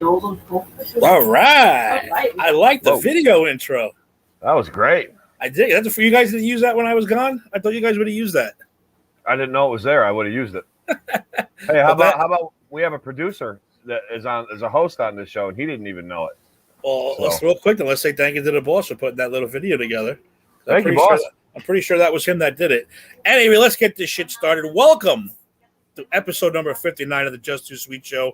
All right. I like the video intro. That was great. I did. That's for you guys didn't use that when I was gone. I thought you guys would have used that. I didn't know it was there. I would have used it. Hey, how about we have a producer that is on as a host on this show, and he didn't even know it. Well, let's real quick then. Let's say thank you to the boss for putting that little video together. Thank you, boss. I'm pretty sure that was him that did it. Anyway, let's get this shit started. Welcome to episode number 59 of the Just Too Sweet Show.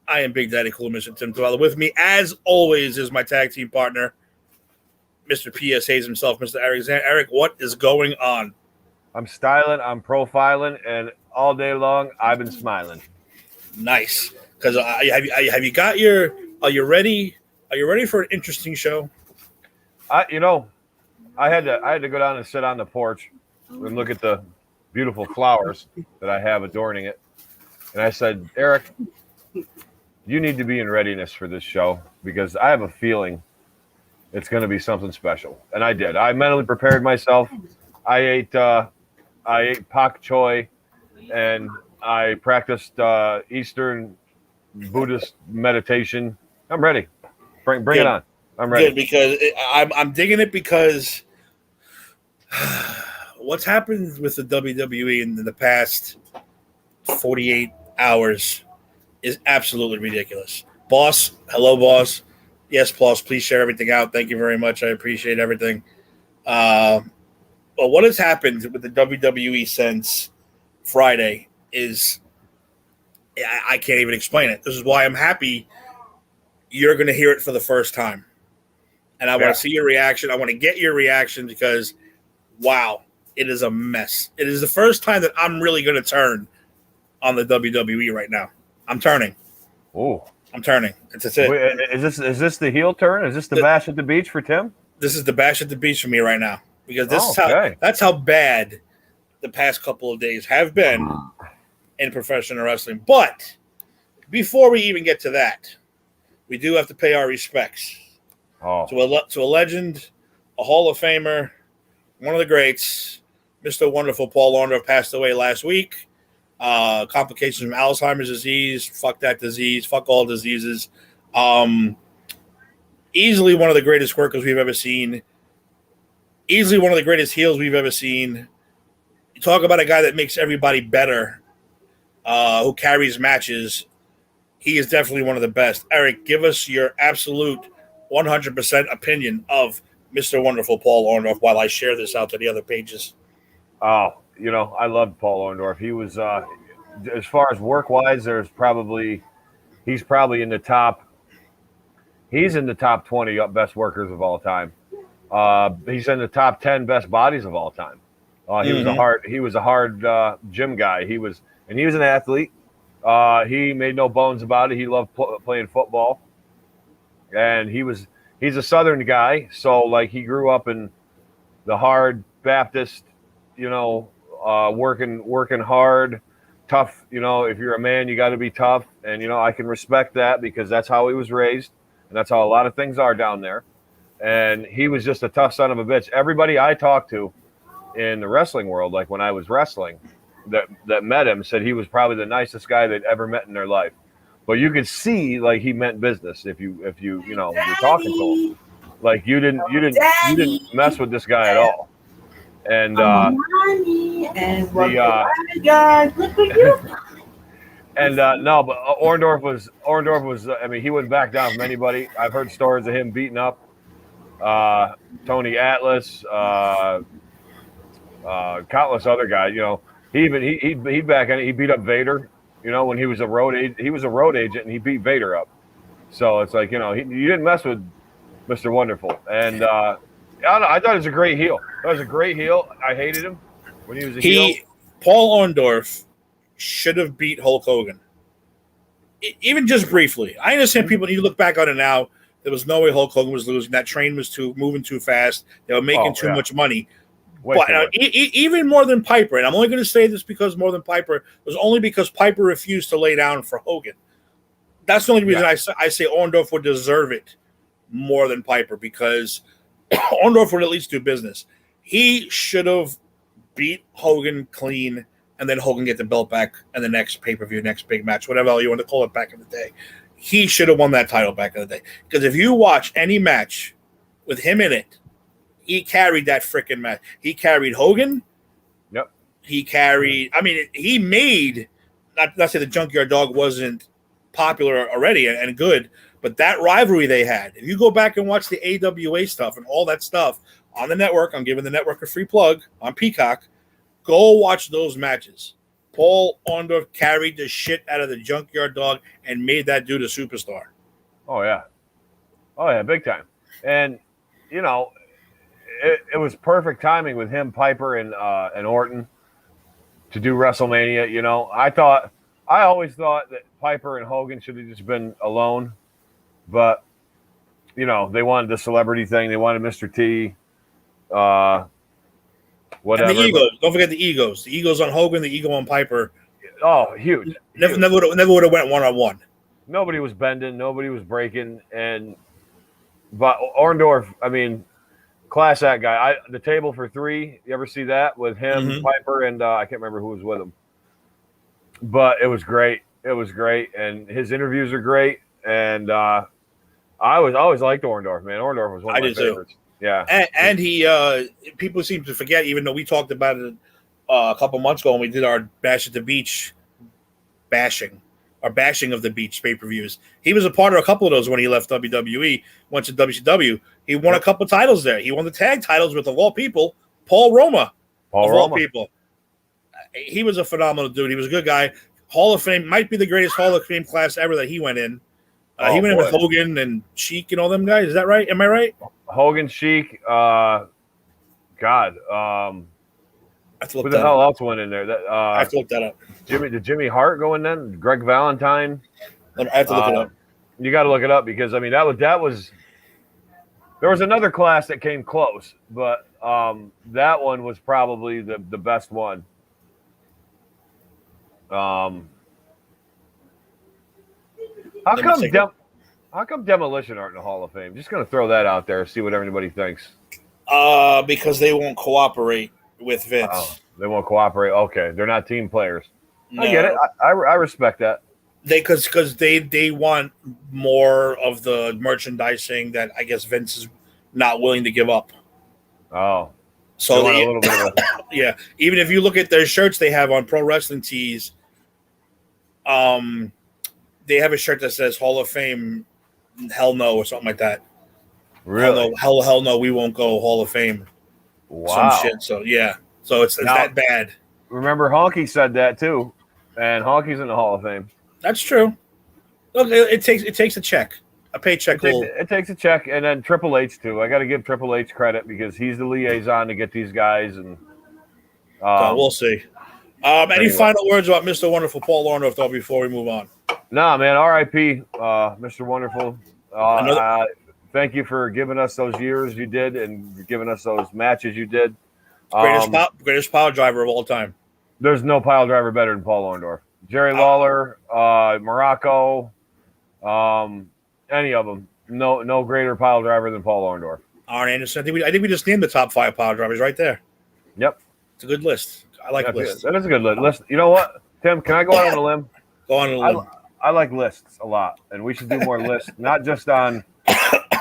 I am Big Daddy Cool, Mr. Tim Dweller. With me, as always, is my tag team partner, Mr. P.S. Hayes himself, Mr. Eric Zan. Eric, what is going on? I'm styling, I'm profiling, and all day long, I've been smiling. Nice. Because have you got your? Are you ready? Are you ready for an interesting show? I had to go down and sit on the porch and look at the beautiful flowers that I have adorning it, and I said, Eric, you need to be in readiness for this show because I have a feeling it's going to be something special. And I did. I mentally prepared myself. I ate pak choi, and I practiced Eastern Buddhist meditation. I'm ready. Bring it on. I'm ready. Good, because I'm digging it because what's happened with the WWE in the past 48 hours is absolutely ridiculous. Boss, hello, boss. Yes, boss, please share everything out. Thank you very much. I appreciate everything. But what has happened with the WWE since Friday is I can't even explain it. This is why I'm happy you're going to hear it for the first time. And I want to see your reaction. I want to get your reaction because, wow, it is a mess. It is the first time that I'm really going to turn on the WWE right now. I'm turning. Oh, I'm turning. That's it. Wait, is this the heel turn? Is this the bash at the beach for Tim? This is the bash at the beach for me right now because that's how bad the past couple of days have been in professional wrestling. But before we even get to that, we do have to pay our respects to a legend, a Hall of Famer, one of the greats, Mr. Wonderful Paul Orndorff passed away last week. Complications from Alzheimer's disease. Fuck that disease. Fuck all diseases. Easily one of the greatest workers we've ever seen. Easily one of the greatest heels we've ever seen. You talk about a guy that makes everybody better, who carries matches. He is definitely one of the best. Eric, give us your absolute 100% opinion of Mr. Wonderful Paul Orndorff while I share this out to the other pages. Oh, I loved Paul Orndorff. He was, as far as work-wise, he's probably in the top. He's in the top 20 best workers of all time. He's in the top 10 best bodies of all time. He was a hard gym guy. He was an athlete. He made no bones about it. He loved playing football, and he's a Southern guy. So like he grew up in the hard Baptist, working hard, tough. If you're a man, you got to be tough, and I can respect that because that's how he was raised, and that's how a lot of things are down there. And he was just a tough son of a bitch. Everybody I talked to in the wrestling world, like when I was wrestling, that met him said he was probably the nicest guy they'd ever met in their life. But you could see like he meant business if you're talking to him. Like you didn't mess with this guy at all. And but Orndorff was I mean, he wouldn't back down from anybody. I've heard stories of him beating up Tony Atlas, countless other guys. He'd back in. He beat up Vader. When he was a road agent, and he beat Vader up. So it's like you didn't mess with Mr. Wonderful. And I thought he was a great heel. That was a great heel. I hated him when he was a heel. Paul Orndorff should have beat Hulk Hogan, even just briefly. I understand people. You look back on it now. There was no way Hulk Hogan was losing. That train was moving too fast. They were making too much money. But even more than Piper, and I'm only going to say this because more than Piper was only because Piper refused to lay down for Hogan. That's the only reason I say Orndorff would deserve it more than Piper because Orndorff would at least do business. He should have beat Hogan clean and then Hogan get the belt back in the next pay-per-view, next big match, whatever you want to call it back in the day. he should have won that title back in the day. Because if you watch any match with him in it, he carried that freaking match. He carried Hogan. Yep. He carried. I mean, he made. Not say the Junkyard Dog wasn't popular already and good, but that rivalry they had. If you go back and watch the AWA stuff and all that stuff on the network, I'm giving the network a free plug on Peacock. Go watch those matches. Paul Orndorff carried the shit out of the Junkyard Dog and made that dude a superstar. Oh yeah, big time. And you know, it was perfect timing with him, Piper, and Orton to do WrestleMania. You know, I always thought that Piper and Hogan should have just been alone, but you know, they wanted the celebrity thing. They wanted Mr. T. Whatever. And the egos. Don't forget the egos. The egos on Hogan, the ego on Piper. Oh, huge. Never would have went one-on-one. Nobody was bending. Nobody was breaking. But Orndorff, I mean, class act guy. The table for three. You ever see that with him, Piper, and I can't remember who was with him. But it was great. It was great, and his interviews are great. And I always liked Orndorff. Man, Orndorff was one of my favorites. Yeah, and he people seem to forget, even though we talked about it a couple months ago when we did our Bash at the Beach bashing of the Beach pay-per-views. He was a part of a couple of those when he left WWE, went to WCW. He won a couple titles there. He won the tag titles with, of all people, Paul Roma. All people. He was a phenomenal dude. He was a good guy. Hall of Fame, might be the greatest Hall of Fame class ever that he went in. He went in with Hogan and Sheik and all them guys. Is that right? Am I right? Hogan, Sheik, God. Who the hell else went in there? I have to look that up. Did Jimmy Hart go in then? Greg Valentine? I have to look it up. You got to look it up because, I mean, that was there was another class that came close, but that one was probably the best one. How come Demolition aren't in the Hall of Fame? Just going to throw that out there, see what everybody thinks. Because they won't cooperate with Vince. Oh, they won't cooperate. Okay, they're not team players. No. I get it. I respect that. Because they want more of the merchandising that I guess Vince is not willing to give up. Oh, so a little bit of yeah. Even if you look at their shirts they have on Pro Wrestling Tees, they have a shirt that says Hall of Fame, hell no, or something like that. Really? Hell no, we won't go Hall of Fame. Wow. Some shit. So yeah. So it's that bad. Remember, Honky said that too, and Honky's in the Hall of Fame. That's true. Look, it takes a check, a paycheck. It takes a check, and then Triple H too. I got to give Triple H credit because he's the liaison to get these guys, and we'll see. Any final words about Mr. Wonderful Paul Orndorff though before we move on? Nah, man. R.I.P. Mr. Wonderful. Thank you for giving us those years you did and giving us those matches you did. Greatest pile driver of all time. There's no pile driver better than Paul Orndorff. Jerry Lawler, Morocco, any of them. No greater pile driver than Paul Orndorff. Arn Anderson. I think we just named the top 5 pile drivers right there. Yep. It's a good list. I like lists. That is a good list. You know what, Tim? Can I go out on a limb? Go on a limb. I like lists a lot, and we should do more lists, not just on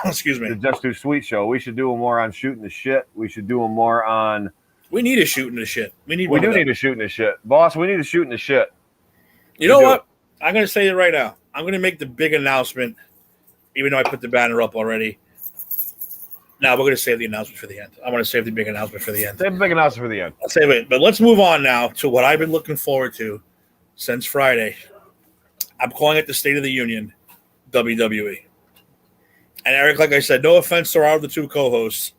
excuse me. The Just Do Sweet show. We should do them more on shooting the shit. We should do them more on. We need a shooting the shit. We need a shooting the shit, boss. We need a shooting the shit. You know what? I'm going to say it right now. I'm going to make the big announcement, even though I put the banner up already. Now we're going to save the announcement for the end. I want to save the big announcement for the end. Save the big announcement for the end. I'll save it. But let's move on now to what I've been looking forward to since Friday. I'm calling it the State of the Union, WWE. And Eric, like I said, no offense to our other 2 co-hosts.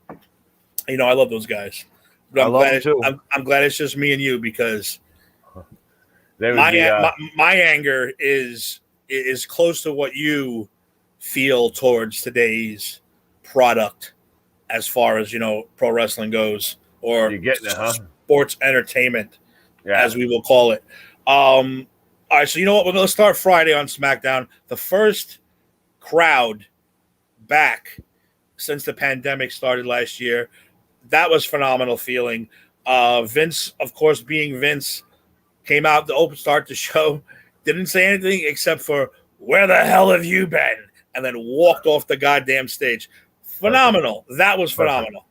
You know, I love those guys. But I'm glad it's just me and you because my anger is close to what you feel towards today's product as far as, you know, pro wrestling goes, or you're getting it, huh? Sports entertainment, as we will call it. All right, so you know what? We're going to start Friday on SmackDown. The first crowd back since the pandemic started last year. That was phenomenal feeling. Vince, of course, being Vince, came out to start the show. Didn't say anything except for where the hell have you been? And then walked off the goddamn stage. Phenomenal. Perfect. That was phenomenal.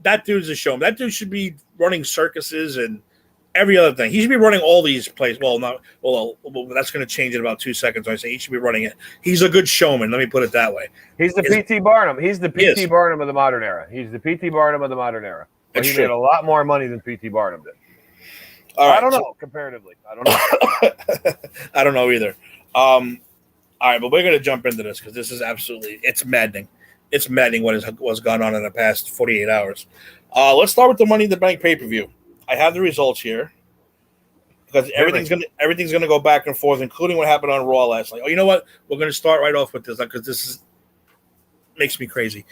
That dude's a showman. That dude should be running circuses and every other thing. He should be running all these places. Well, that's going to change in about 2 seconds. I say he should be running it. He's a good showman. Let me put it that way. He's the P.T. Barnum. He's the P.T. Barnum of the modern era. He's the P.T. Barnum of the modern era. But he made a lot more money than P.T. Barnum did. I don't know comparatively. I don't know. I don't know either. All right, but we're going to jump into this because this is it's maddening. It's maddening what's gone on in the past 48 hours. Let's start with the Money in the Bank pay-per-view. I have the results here because everything's gonna go back and forth, including what happened on Raw last night. Oh, you know what? We're gonna start right off with this because this makes me crazy.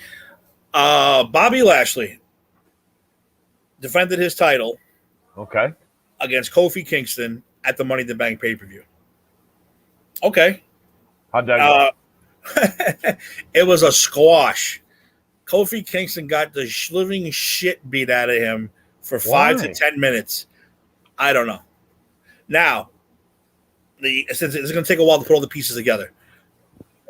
Bobby Lashley defended his title, against Kofi Kingston at the Money in the Bank pay-per-view. Okay, how'd that go? It was a squash. Kofi Kingston got the living shit beat out of him for 5 to 10 minutes. I don't know. Now, since it's going to take a while to put all the pieces together.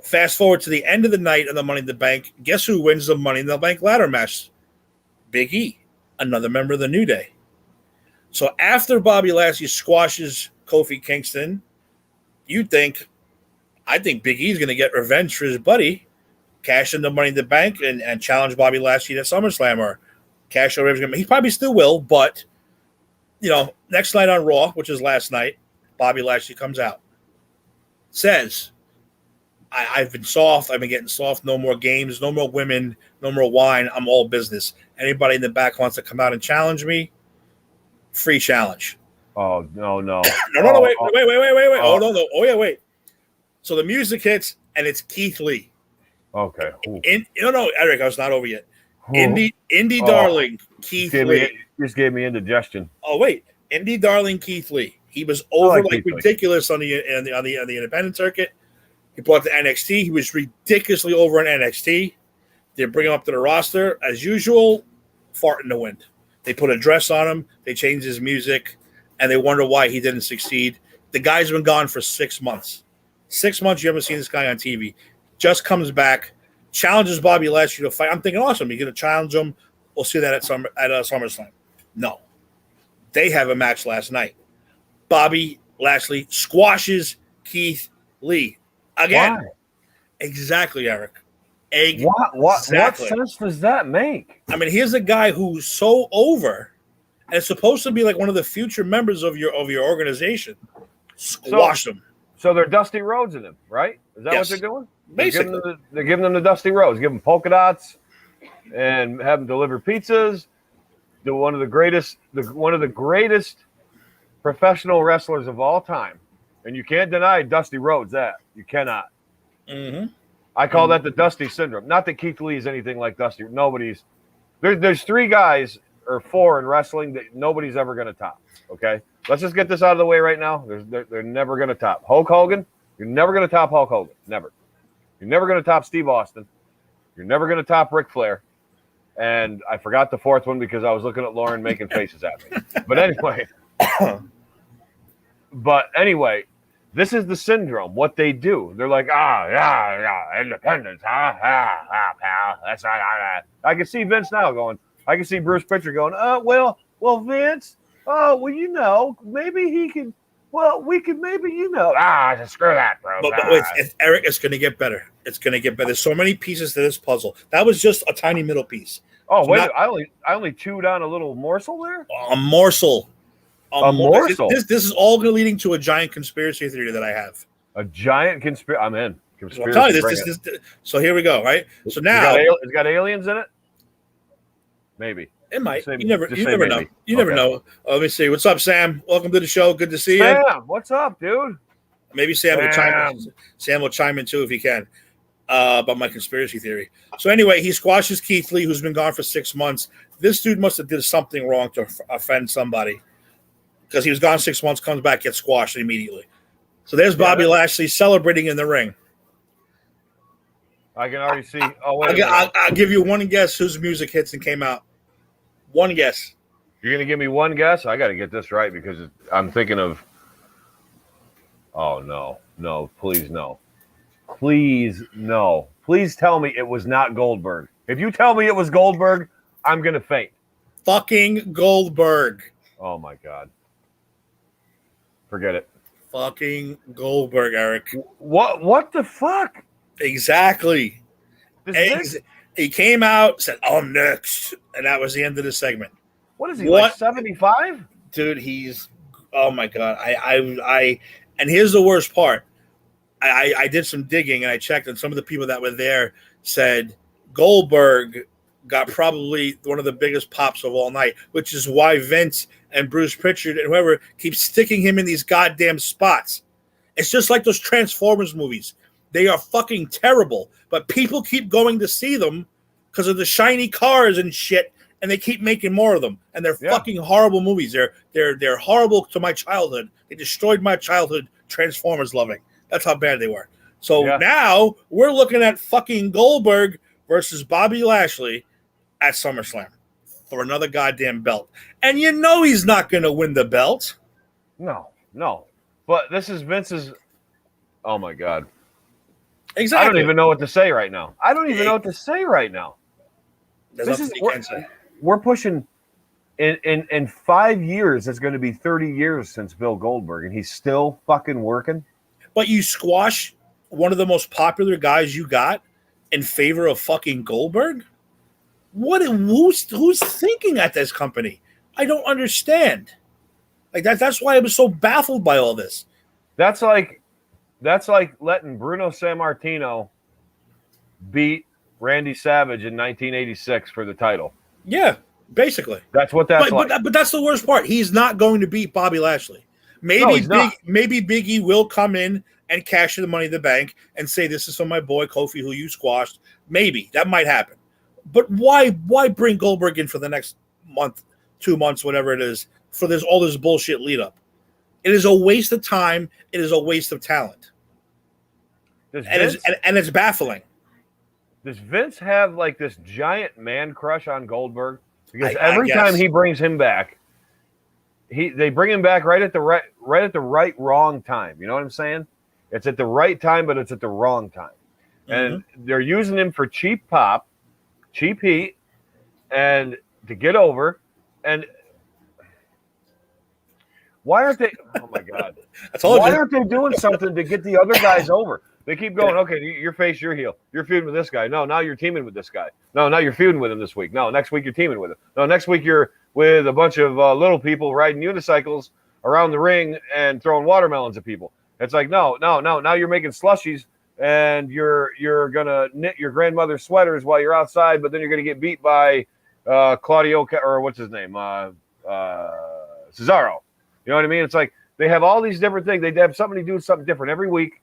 Fast forward to the end of the night of the Money in the Bank. Guess who wins the Money in the Bank ladder match? Big E, another member of the New Day. So after Bobby Lashley squashes Kofi Kingston, I think Big E's going to get revenge for his buddy, cash in the Money in the Bank and challenge Bobby Lashley at SummerSlam or cash over. He probably still will, but next night on Raw, which is last night, Bobby Lashley comes out, says, I've been soft. I've been getting soft. No more games. No more women. No more wine. I'm all business. Anybody in the back wants to come out and challenge me? Free challenge. Oh, no. No, wait. Oh, no. Oh, yeah, wait. So the music hits, and it's Keith Lee. Okay. No, Eric, I was not over yet. Indie darling Keith Lee. Just gave me indigestion. Oh, wait. Indie darling Keith Lee. He was over ridiculous on the independent circuit. He brought to NXT. He was ridiculously over on NXT. They bring him up to the roster. As usual, fart in the wind. They put a dress on him. They changed his music, and they wonder why he didn't succeed. The guy's been gone for 6 months. 6 months you haven't seen this guy on TV. Just comes back, challenges Bobby Lashley to fight. I'm thinking, awesome. You're going to challenge him. We'll see that at SummerSlam. No. They have a match last night. Bobby Lashley squashes Keith Lee. Again. Why? Exactly, Eric. What sense does that make? I mean, here's a guy who's so over, and it's supposed to be like one of the future members of your organization. Squash him. So they're Dusty Rhodes in him, right? Is that what they're doing? Basically. They're giving them the Dusty Rhodes, give them polka dots, and have them deliver pizzas. One of the greatest professional wrestlers of all time, and you can't deny Dusty Rhodes that. You cannot. Mm-hmm. I call that the Dusty syndrome. Not that Keith Lee is anything like Dusty. There's 3 guys or 4 in wrestling that nobody's ever going to top. Okay, let's just get this out of the way right now. They're never going to top Hulk Hogan. You're never going to top Hulk Hogan. Never. You're never going to top Steve Austin. You're never going to top Ric Flair. And I forgot the 4th one because I was looking at Lauren making faces at me. But anyway, this is the syndrome. What they do, they're like, independence, pal. That's not. I can see Vince now going. I can see Bruce Pritchard going. Well, Vince. Oh, well, maybe he can. Well, we could maybe, screw that, bro. But wait, Eric, it's going to get better. It's going to get better. There's so many pieces to this puzzle. That was just a tiny middle piece. Oh, so wait, I only chewed on a little morsel there? A morsel. A morsel. This is all leading to a giant conspiracy theory that I have. A giant conspiracy. I'm in. Conspiracy. I'm telling you, this. So here we go, right? So now. It's got aliens in it? Maybe. It might. You never know. You never know. Let me see. What's up, Sam? Welcome to the show. Good to see you. Sam, what's up, dude? Maybe Sam will chime in. Sam will chime in too if he can about my conspiracy theory. So anyway, he squashes Keith Lee, who's been gone for 6 months. This dude must have did something wrong to offend somebody because he was gone 6 months, comes back, gets squashed immediately. So there's Bobby Lashley celebrating in the ring. I can already see. Oh, wait. I'll give you one guess whose music hits and came out. One guess. You're going to give me one guess? I got to get this right because I'm thinking of. Oh, no. No, please no. Please no. Please tell me it was not Goldberg. If you tell me it was Goldberg, I'm going to faint. Fucking Goldberg. Oh, my God. Forget it. Fucking Goldberg, Eric. What the fuck? Exactly. This He came out, said, "I'm next," and that was the end of the segment. What is he, like 75? Dude, he's, oh my God. And here's the worst part. I did some digging and I checked, and some of the people that were there said Goldberg got probably one of the biggest pops of all night, which is why Vince and Bruce Pritchard and whoever keep sticking him in these goddamn spots. It's just like those Transformers movies. They are fucking terrible, but people keep going to see them because of the shiny cars and shit, and they keep making more of them. And they're fucking horrible movies. They're horrible to my childhood. They destroyed my childhood. Transformers loving. That's how bad they were. So now we're looking at fucking Goldberg versus Bobby Lashley at SummerSlam for another goddamn belt. And you know he's not going to win the belt. No. But this is Vince's. Oh my God. Exactly. I don't even know what to say right now. This is we're pushing in 5 years. It's going to be 30 years since Bill Goldberg, and he's still fucking working. But you squash one of the most popular guys you got in favor of fucking Goldberg? Who's thinking at this company? I don't understand. Like that's why I was so baffled by all this. That's like letting Bruno Sammartino beat Randy Savage in 1986 for the title. Yeah, basically. That's what that's like. But that's the worst part. He's not going to beat Bobby Lashley. Maybe Big E will come in and cash in the Money in the Bank and say, "This is from my boy Kofi, who you squashed." Maybe that might happen. But why bring Goldberg in for the next month, 2 months, whatever it is, for all this bullshit lead up? It is a waste of time. It is a waste of talent. It's baffling. Does Vince have like this giant man crush on Goldberg? Because every time he brings him back, they bring him back right at the right wrong time. You know what I'm saying? It's at the right time, but it's at the wrong time. And they're using him for cheap pop, cheap heat, and to get over. And why aren't they? Oh my God! Why aren't they doing something to get the other guys over? They keep going. Okay, your face, your heel. You're feuding with this guy. No, now you're teaming with this guy. No, now you're feuding with him this week. No, next week you're teaming with him. No, next week you're with a bunch of little people riding unicycles around the ring and throwing watermelons at people. It's like no. Now you're making slushies and you're gonna knit your grandmother's sweaters while you're outside, but then you're gonna get beat by Claudio or what's his name, Cesaro. You know what I mean? It's like they have all these different things. They have somebody do something different every week.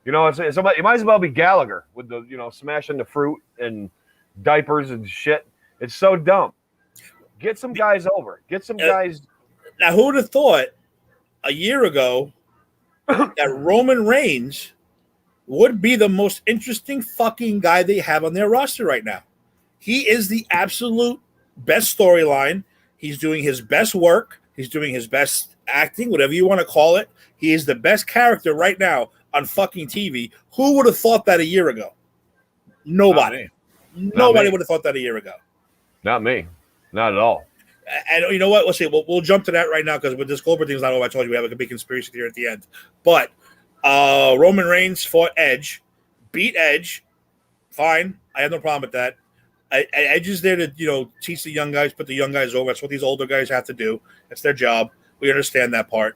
You know, it might as well be Gallagher with the smashing the fruit and diapers and shit. It's so dumb. Get some guys over. Get some guys. Now, who would have thought a year ago that Roman Reigns would be the most interesting fucking guy they have on their roster right now? He is the absolute best storyline. He's doing his best work. He's doing his best acting, whatever you want to call it. He is the best character right now on fucking TV. Who would have thought that a year ago? Nobody. Nobody would have thought that a year ago. Not me. Not at all. And you know what? Let's see. We'll jump to that right now because with this Goldberg thing is not over. I told you we have a big conspiracy theory at the end. But Roman Reigns fought Edge, beat Edge. Fine. I have no problem with that. Edge is there to teach the young guys, put the young guys over. That's what these older guys have to do. That's their job. We understand that part.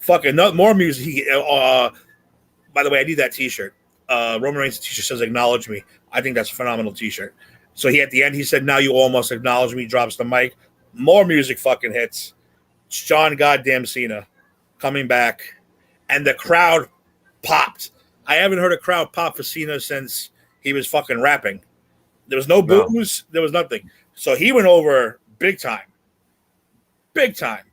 Fucking more music. By the way, I need that T-shirt. Roman Reigns' T-shirt says "Acknowledge Me." I think that's a phenomenal T-shirt. So at the end, he said, "Now you almost acknowledge me." Drops the mic. More music fucking hits. It's John goddamn Cena coming back, and the crowd popped. I haven't heard a crowd pop for Cena since he was fucking rapping. There was no boos. There was nothing. So he went over big time. Big time.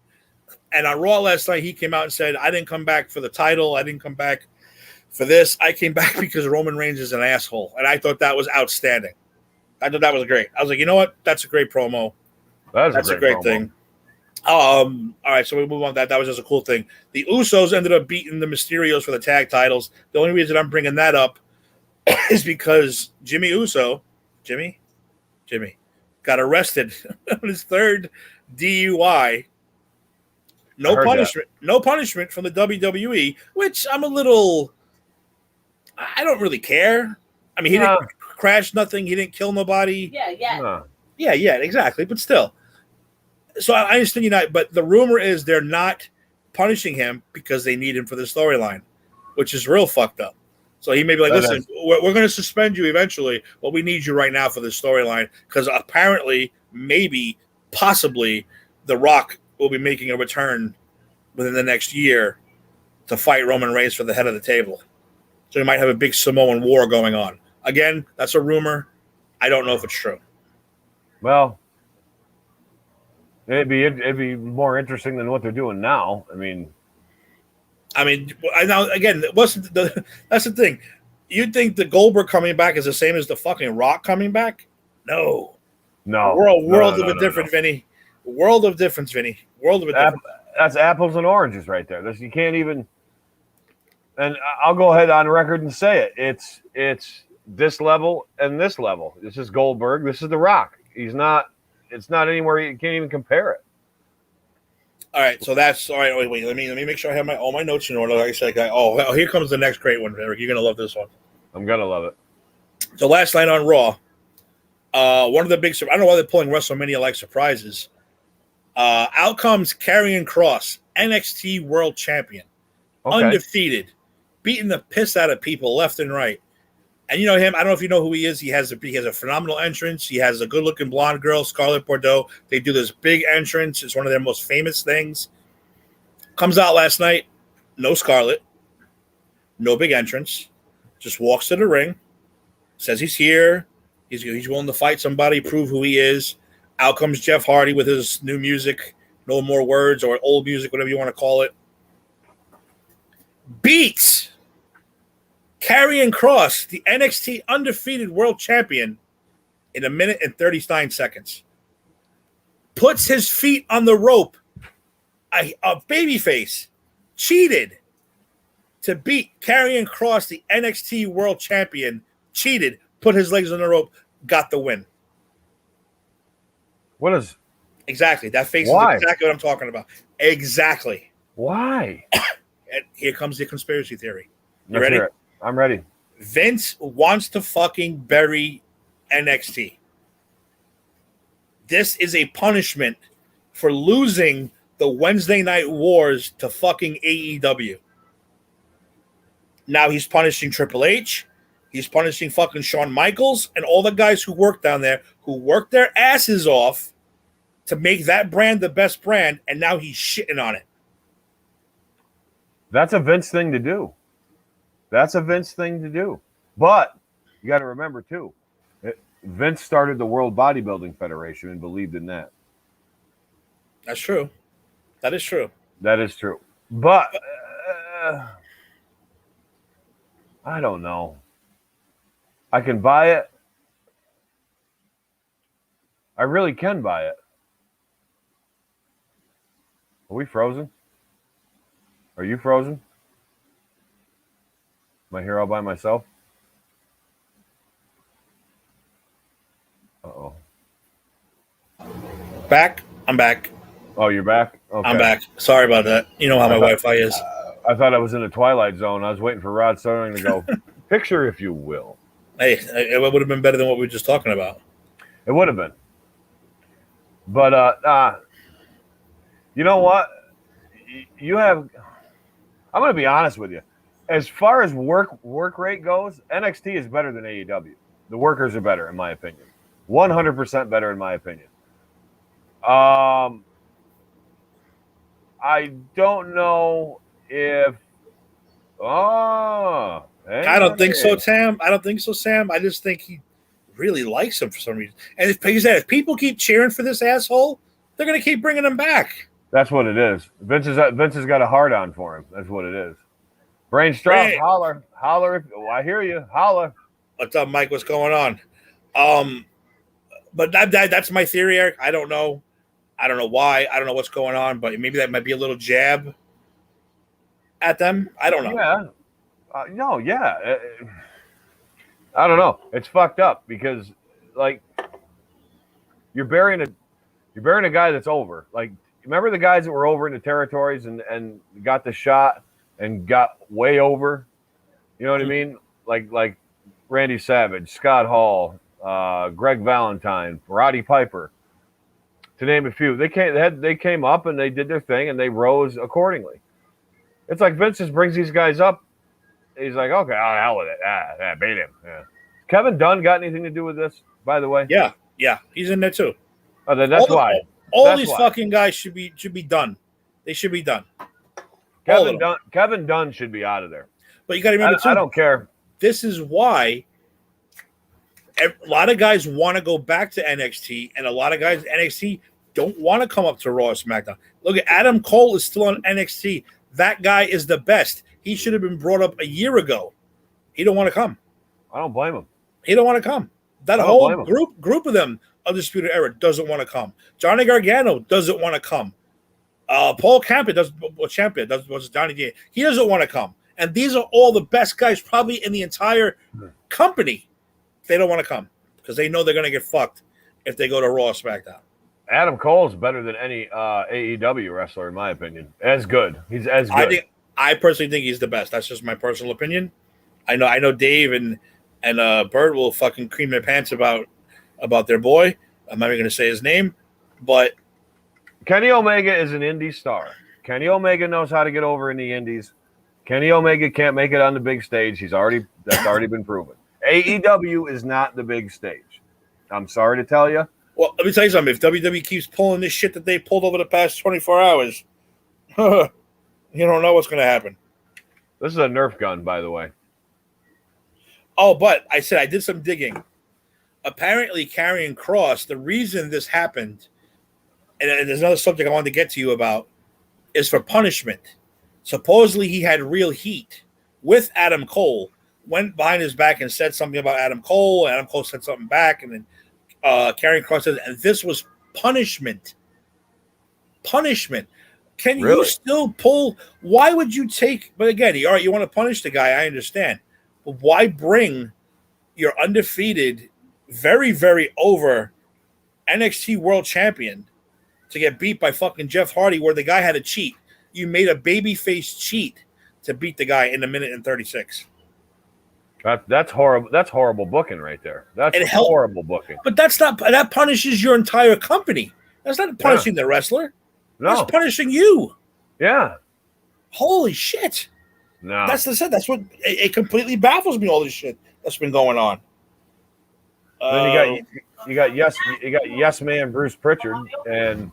And on Raw last night, he came out and said, "I didn't come back for the title. I didn't come back for this. I came back because Roman Reigns is an asshole." And I thought that was outstanding. I thought that was great. I was like, you know what? That's a great promo. That's a great thing. All right, so we move on. That was just a cool thing. The Usos ended up beating the Mysterios for the tag titles. The only reason I'm bringing that up is because Jimmy, got arrested on his third DUI. I heard that. No punishment from the WWE, which I'm a little. I don't really care. I mean, he didn't crash nothing. He didn't kill nobody. Yeah, exactly. But still, so I understand you not. But the rumor is they're not punishing him because they need him for the storyline, which is real fucked up. So he may be like, listen, we're going to suspend you eventually, but we need you right now for the storyline because apparently, maybe, possibly, The Rock will be making a return within the next year to fight Roman Reigns for the head of the table. So we might have a big Samoan war going on. Again, that's a rumor. I don't know if it's true. Well, it'd be more interesting than what they're doing now. I mean, now again, that's the thing. You think the Goldberg coming back is the same as the fucking Rock coming back? No. World of a difference, Vinny. World of difference, Vinny. World of a difference. That's apples and oranges right there. You can't even. And I'll go ahead on record and say it. It's this level and this level. This is Goldberg. This is The Rock. It's not anywhere you can't even compare it. All right, so that's all right. Wait. Let me make sure I have all my notes in order. Like I said, here comes the next great one, Eric. You're gonna love this one. I'm gonna love it. So last night on Raw, one of the big. I don't know why they're pulling WrestleMania like surprises. Out comes Karrion Kross, NXT World Champion, undefeated, beating the piss out of people left and right. And you know him. I don't know if you know who he is. He has a phenomenal entrance. He has a good-looking blonde girl, Scarlett Bordeaux. They do this big entrance. It's one of their most famous things. Comes out last night. No Scarlett. No big entrance. Just walks to the ring. Says he's here. He's willing to fight somebody, prove who he is. Out comes Jeff Hardy with his new music. No More Words or old music, whatever you want to call it. Beats Karrion Kross, the NXT undefeated world champion, in 1 minute and 39 seconds. Puts his feet on the rope. A babyface cheated to beat Karrion Kross, the NXT world champion. Cheated, put his legs on the rope, got the win. What is exactly that face? Is exactly what I'm talking about. Exactly. Why? And here comes the conspiracy theory. You Let's ready? hear it. I'm ready. Vince wants to fucking bury NXT. This is a punishment for losing the Wednesday Night Wars to fucking AEW. Now he's punishing Triple H. He's punishing fucking Shawn Michaels and all the guys who work down there, who worked their asses off to make that brand the best brand, and now he's shitting on it. That's a Vince thing to do. But you got to remember, too, Vince started the World Bodybuilding Federation and believed in that. That's true. That is true. But I don't know. I can buy it. I really can buy it. Are we frozen? Are you frozen? Am I here all by myself? Uh-oh. Back? I'm back. Oh, you're back? Okay. I'm back. Sorry about that. You know how my Wi-Fi is. I thought I was in the Twilight Zone. I was waiting for Rod Sterling to go, picture if you will. Hey, it would have been better than what we were just talking about. It would have been. But, you know what? I'm going to be honest with you. As far as work rate goes, NXT is better than AEW. The workers are better, in my opinion. 100% better, in my opinion. I don't know if. I don't think so, Sam. I just think he really likes him for some reason. And if people keep cheering for this asshole, they're going to keep bringing him back. That's what it is. Vince has got a hard on for him. That's what it is. Brain Strong, holler. I hear you. Holler. What's up, Mike? What's going on? But that's my theory, Eric. I don't know. I don't know why. I don't know what's going on, but maybe that might be a little jab at them. I don't know. Yeah. No, yeah. I don't know. It's fucked up because, like, you're burying a guy that's over. Like, remember the guys that were over in the territories and got the shot and got way over? You know what I mean? Like Randy Savage, Scott Hall, Greg Valentine, Roddy Piper, to name a few. They came up and they did their thing and they rose accordingly. It's like Vince just brings these guys up. He's like, okay, oh, hell with it. Beat him. Yeah. Kevin Dunn got anything to do with this, by the way? Yeah, he's in there too. Oh, then that's why. All these fucking guys should be done. They should be done. Kevin Dunn should be out of there. But you got to remember too. I don't care. This is why a lot of guys want to go back to NXT, and a lot of guys at NXT don't want to come up to Raw or SmackDown. Look at Adam Cole is still on NXT. That guy is the best. He should have been brought up a year ago. He don't want to come. I don't blame him. He don't want to come. That whole group of them, Undisputed Era, doesn't want to come. Johnny Gargano doesn't want to come. Paul Ciampa was Johnny D. He doesn't want to come. And these are all the best guys probably in the entire company. They don't want to come because they know they're going to get fucked if they go to Raw or SmackDown. Adam Cole's better than any AEW wrestler, in my opinion. As good. He's as good. I personally think he's the best. That's just my personal opinion. I know Dave and Bird will fucking cream their pants about their boy. I'm not even going to say his name, but Kenny Omega is an indie star. Kenny Omega knows how to get over in the indies. Kenny Omega can't make it on the big stage. That's already been proven. AEW is not the big stage. I'm sorry to tell you. Well, let me tell you something. If WWE keeps pulling this shit that they pulled over the past 24 hours, you don't know what's going to happen. This is a Nerf gun, by the way. Oh, but I did some digging. Apparently, Karrion Kross, the reason this happened, and there's another subject I wanted to get to you about, is for punishment. Supposedly, he had real heat with Adam Cole, went behind his back and said something about Adam Cole. Adam Cole said something back, and then Karrion Kross said, and this was punishment. Punishment. Can you still pull? Why would you take? But again, all right, you want to punish the guy. I understand. But why bring your undefeated, very, very over NXT World Champion to get beat by fucking Jeff Hardy, where the guy had to cheat? You made a babyface cheat to beat the guy in a minute and 36. That's horrible. That's horrible booking right there. That's horrible booking. But that punishes your entire company. That's not punishing the wrestler. No. That's punishing you. Yeah. Holy shit. No. That's what it completely baffles me, all this shit that's been going on. Then you got yes man Bruce Pritchard, and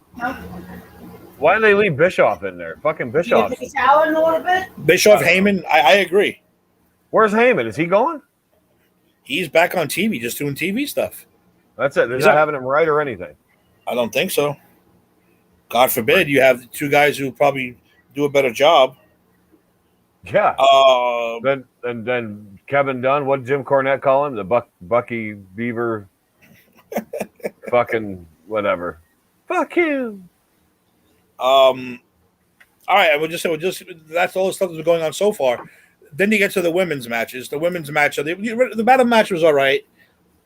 why did they leave Bischoff in there? Fucking Bischoff. Bischoff, Heyman, I agree. Where's Heyman? Is he going? He's back on TV, just doing TV stuff. That's it. They're not having him write or anything. I don't think so. God forbid you have two guys who probably do a better job. Yeah. Then Kevin Dunn. What did Jim Cornette call him? The Bucky Beaver. Fucking whatever. Fuck him. All right. I would just say that's all the stuff that's been going on so far. Then you get to the women's matches. The women's match, the battle match was all right.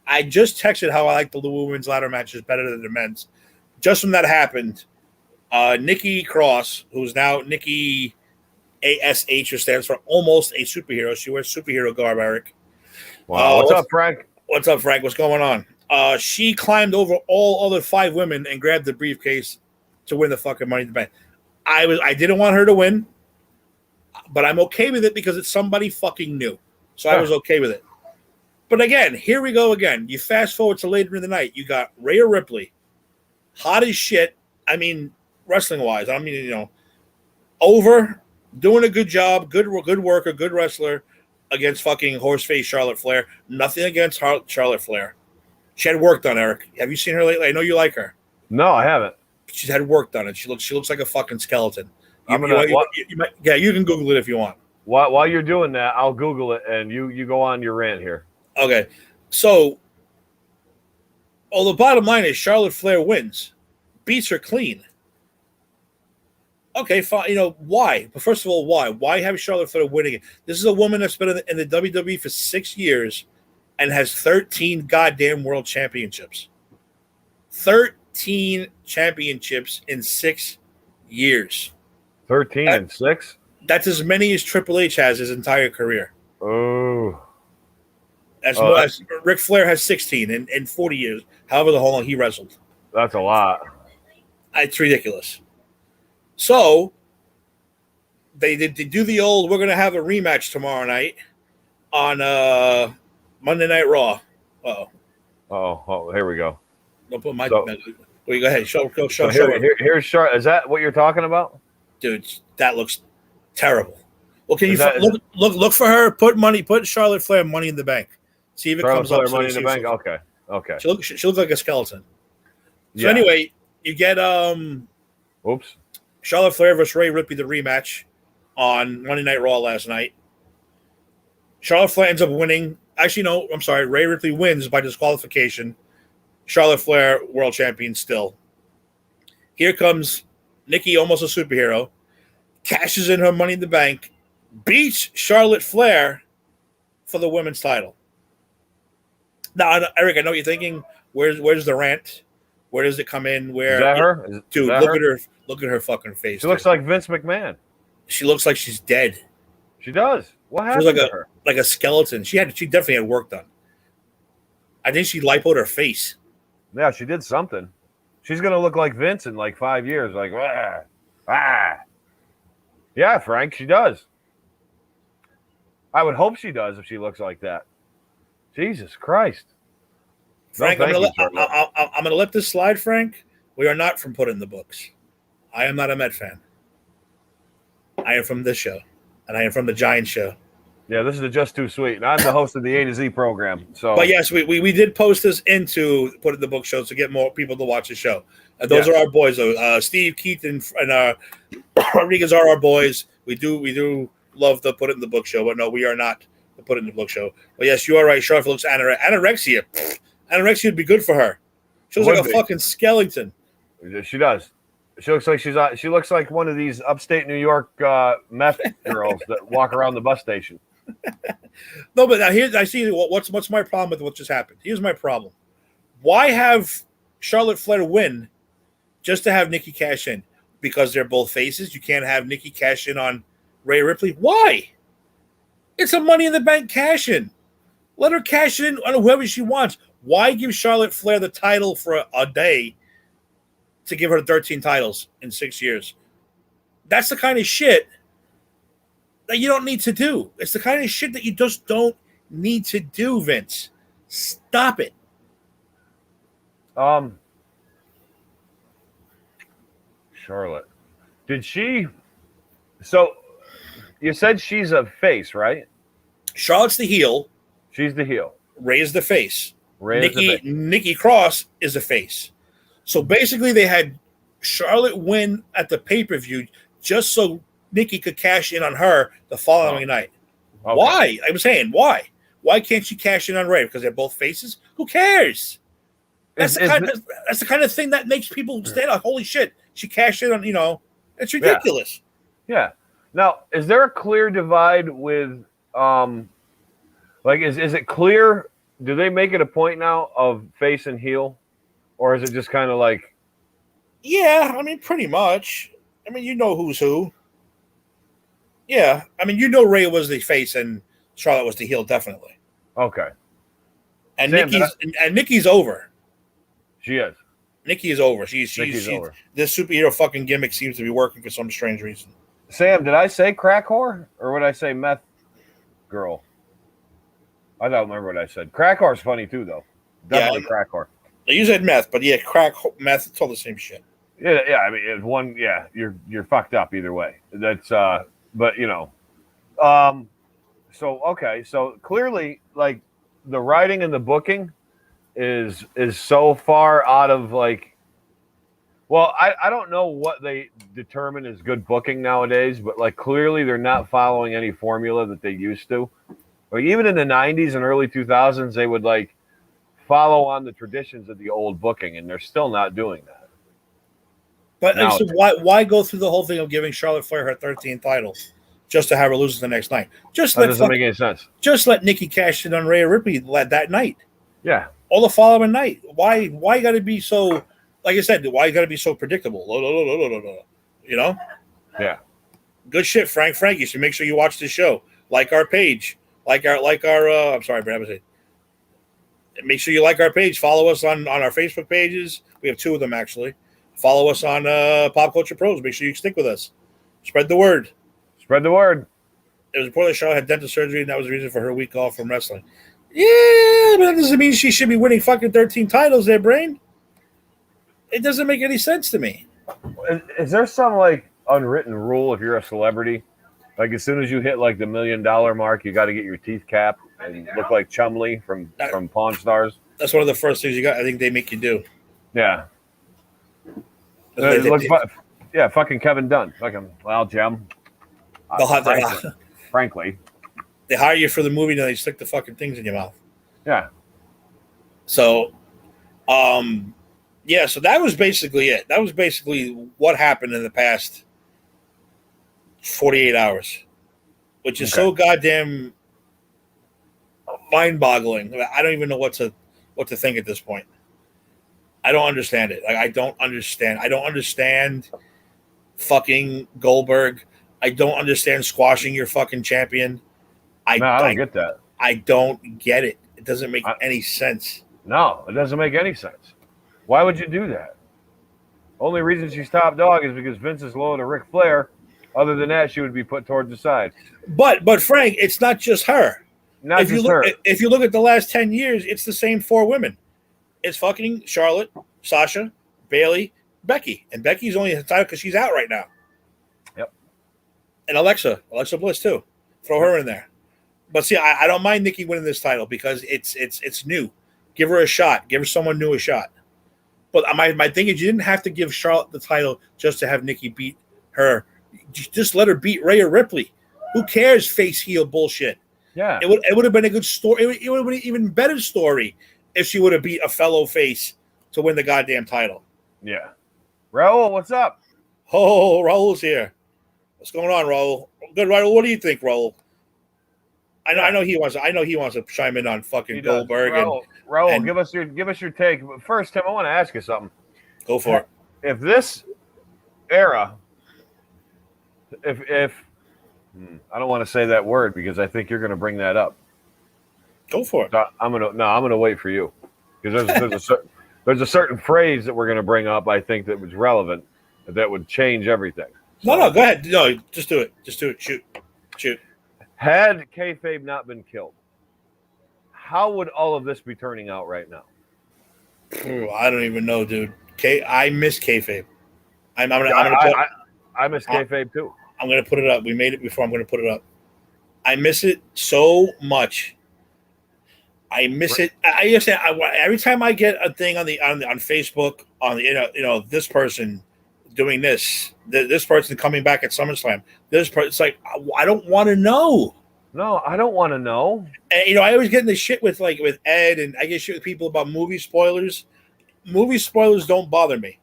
I just texted how I like the women's ladder matches better than the men's. Just when that happened, Nikki Cross, who's now Nikki ASH, which stands for almost a superhero. She wears superhero garb, Eric. Wow. What's up, Frank? What's up, Frank? What's going on? She climbed over all other 5 women and grabbed the briefcase to win the fucking Money in the Bank. I didn't want her to win, but I'm okay with it because it's somebody fucking new. So I was okay with it. But again, here we go again. You fast forward to later in the night. You got Rhea Ripley, hot as shit. I mean, wrestling-wise. I mean, over, doing a good job, good worker, good wrestler against fucking horseface Charlotte Flair. Nothing against Charlotte Flair. She had work done, Eric. Have you seen her lately? I know you like her. No, I haven't. She's had work done, and she looks like a fucking skeleton. You can Google it if you want. While you're doing that, I'll Google it, and you go on your rant here. Okay. So, the bottom line is Charlotte Flair wins. beats her clean. Okay, fine. You know why? But first of all, why? Why have Charlotte Flair winning it? This is a woman that's been in the WWE for 6 years and has 13 goddamn world championships. 13 championships in 6 years. 13 and 6? That's as many as Triple H has his entire career. Oh. As Ric Flair has 16 in 40 years, however the whole long he wrestled. That's a lot. It's ridiculous. So they do the old, we're going to have a rematch tomorrow night on Monday Night Raw. Oh, here we go. Don't put my. Go ahead. Show. Here's Charlotte. Is that what you're talking about? Dude, that looks terrible. Well, can look for her? Put Charlotte Flair Money in the Bank. See if it comes up. Money in the Bank. Okay. She looks like a skeleton. So anyway, you get Oops. Charlotte Flair versus Rhea Ripley, the rematch on Monday Night Raw last night. Charlotte Flair ends up winning. Actually, no, I'm sorry. Rhea Ripley wins by disqualification. Charlotte Flair, world champion still. Here comes Nikki, almost a superhero, cashes in her Money in the Bank, beats Charlotte Flair for the women's title. Now, Eric, I know what you're thinking. Where's the rant? Where does it come in? Where is that her? Dude, look at her fucking face. She looks like Vince McMahon. She looks like she's dead. She does. What happened to her? Like a skeleton. She definitely had work done. I think she lipoed her face. Yeah, she did something. She's gonna look like Vince in like 5 years. Like, yeah, Frank, she does. I would hope she does if she looks like that. Jesus Christ. Frank, I'm gonna let this slide, Frank. We are not from Put in the Books. I am not a Met fan. I am from this show, and I am from the Giant Show. Yeah, this is the Just Too Sweet, and I'm the host of the A to Z program. So, but yes, we did post this into Put in the Book show to get more people to watch the show. Those are our boys, though. Steve, Keith, and Rodriguez are our boys. We do love the Put in the Book show, but no, we are not the Put in the Book show. But yes, you are right. Charlotte looks anorexia. Anorexia would be good for her. She looks like a fucking skeleton. She does. She looks like she looks like one of these upstate New York meth girls that walk around the bus station. No, but now I see what's my problem with what just happened. Here's my problem. Why have Charlotte Flair win just to have Nikki cash in? Because they're both faces. You can't have Nikki cash in on Rhea Ripley. Why? It's a Money in the Bank cash in. Let her cash in on whoever she wants. Why give Charlotte Flair the title for a day to give her 13 titles in 6 years? That's the kind of shit that you don't need to do. It's the kind of shit that you just don't need to do, Vince. Stop it. Charlotte. Did she... So, you said she's a face, right? Charlotte's the heel. She's the heel. Rhea's the face. Nikki Cross is the face. So basically they had Charlotte win at the pay-per-view just so Nikki could cash in on her the following night. Okay. Why? I'm saying, why? Why can't she cash in on Rhea? Because they're both faces? Who cares? That's the kind of thing that makes people stand up. Holy shit, she cashed in on, it's ridiculous. Yeah. Now, is there a clear divide with, is it clear? Do they make it a point now of face and heel? Or is it just kind of like... Yeah, I mean, pretty much. I mean, you know who's who. Yeah, I mean, Rhea was the face and Charlotte was the heel, definitely. Okay. And Nikki's over. She is. Nikki is over. She's over. This superhero fucking gimmick seems to be working for some strange reason. Sam, did I say crack whore? Or would I say meth girl? I don't remember what I said. Crack whore's funny too, though. Definitely crack whore. You said meth, but yeah, crack, meth, it's all the same shit. Yeah. I mean, it's one. Yeah, you're fucked up either way. That's but So okay, so clearly, like the writing and the booking is so far out of like. Well, I don't know what they determine as good booking nowadays, but like clearly they're not following any formula that they used to. Like even in the 90s and early 2000s, they would like follow on the traditions of the old booking, and they're still not doing that. But Now, so why go through the whole thing of giving Charlotte Flair her 13th title just to have her lose the next night? that doesn't make any sense. Just let Nikki cash in on Rhea Ripley that night. Yeah. Or the following night. Why got to be so? Like I said, why got to be so predictable? You know? Yeah. Good shit, Frank. Frank, you should make sure you watch this show. Like our page. Like our. I'm sorry, Brad. Make sure you like our page. Follow us on our Facebook pages. We have 2 of them actually. Follow us on Pop Culture Pros. Make sure you stick with us. Spread the word. Spread the word. It was reported Charlotte had dental surgery, and that was the reason for her week off from wrestling. Yeah, but that doesn't mean she should be winning fucking 13 titles there, Brain. It doesn't make any sense to me. Is there some like unwritten rule if you're a celebrity? Like as soon as you hit like the $1 million mark, you got to get your teeth capped and look like Chumley from Pawn Stars. That's one of the first things I think they make you do. Yeah. Fucking Kevin Dunn. Fucking Jim. Frankly, they hire you for the movie, and they stick the fucking things in your mouth. Yeah. So, so that was basically it. That was basically what happened in the past 48 hours, which is so goddamn mind-boggling. I don't even know what to think at this point. I don't understand it. Like I don't understand fucking Goldberg. I don't understand squashing your fucking champion. I don't get that. I don't get it. It doesn't make any sense. No, it doesn't make any sense. Why would you do that? Only reason she's top dog is because Vince is loyal to Ric Flair. Other than that, she would be put towards the side. But Frank, it's not just her. If you look at the last 10 years, it's the same 4 women. It's fucking Charlotte, Sasha, Bayley, Becky. And Becky's only title because she's out right now. Yep. And Alexa Bliss too. Throw her in there. But see, I don't mind Nikki winning this title because it's new. Give her a shot. Give her someone new a shot. But my thing is, you didn't have to give Charlotte the title just to have Nikki beat her. Just let her beat Rhea Ripley. Who cares? Face heel bullshit. Yeah. It would have been a good story. It would have been an even better story if she would have beat a fellow face to win the goddamn title. Yeah. Raul, what's up? Oh, Raul's here. What's going on, Raul? Good, Raul. What do you think, Raul? I know he wants to chime in on fucking Goldberg. Raul, give us your take. But first, Tim, I want to ask you something. Go for it. If this era, if I don't want to say that word because I think you're going to bring that up. Go for it. I'm gonna wait for you because there's a certain phrase that we're going to bring up. I think that was relevant that would change everything. So, no, go ahead. No, just do it. Shoot. Had kayfabe not been killed, how would all of this be turning out right now? I don't even know, dude. I miss kayfabe. I miss kayfabe too. I'm going to put it up. We made it before. I'm going to put it up. I miss it so much. I miss it. I understand. Every time I get a thing on Facebook on the this person doing this person coming back at SummerSlam. It's like I don't want to know. No, I don't want to know. And I always get in the shit with Ed, and I get shit with people about movie spoilers. Movie spoilers don't bother me.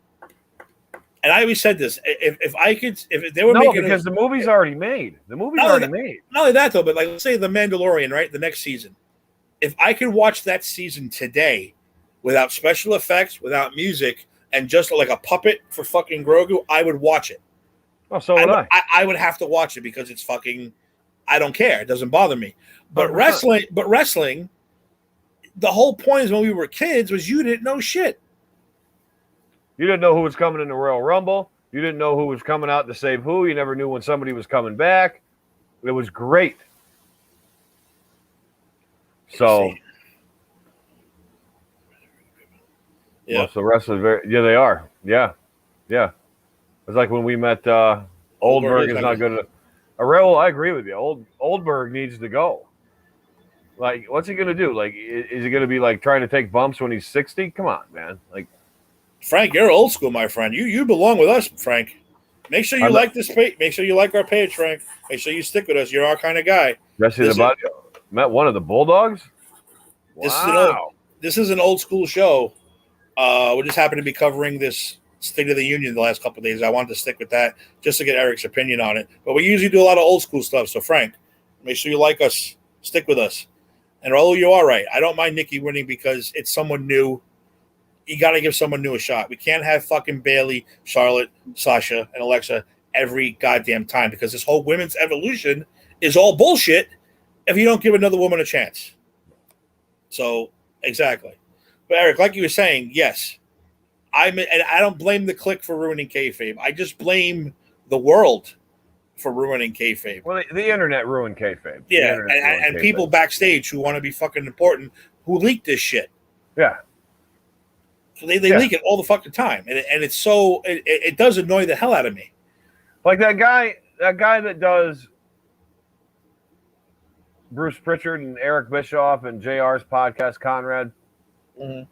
And I always said this: if they were making because the movie's already made. The movie's already made. Not only that though, but let's say The Mandalorian, right? The next season. If I could watch that season today, without special effects, without music, and just like a puppet for fucking Grogu, I would watch it. Oh, so would I. I would have to watch it because it's fucking. I don't care. It doesn't bother me. But wrestling, the whole point is when we were kids was you didn't know shit. You didn't know who was coming in the Royal Rumble. You didn't know who was coming out to save who. You never knew when somebody was coming back. It was great. So, yeah, most of the rest is they are. Yeah. It's like when we met Oldberg is not good. Raul, I agree with you. Oldberg needs to go. Like, what's he going to do? Like, is he going to be like trying to take bumps when he's 60? Come on, man. Like, Frank, you're old school, my friend. You belong with us, Frank. Make sure you like this page. Make sure you like our page, Frank. Make sure you stick with us. You're our kind of guy. Met one of the Bulldogs. Wow. This is an old school show. We just happen to be covering this State of the Union the last couple of days. I wanted to stick with that just to get Eric's opinion on it. But we usually do a lot of old school stuff. So, Frank, make sure you like us. Stick with us. And Raul, you are right. I don't mind Nikki winning because it's someone new. You got to give someone new a shot. We can't have fucking Bailey, Charlotte, Sasha, and Alexa every goddamn time because this whole women's evolution is all bullshit if you don't give another woman a chance. So, exactly. But, Eric, like you were saying, yes. And I don't blame the clique for ruining kayfabe. I just blame the world for ruining kayfabe. Well, the internet ruined kayfabe. Yeah, and people backstage who want to be fucking important who leak this shit. Yeah. So they leak it all the fucking time, and it's so it does annoy the hell out of me. Like that guy that does Bruce Pritchard and Eric Bischoff and JR's podcast, Conrad. Mm-hmm.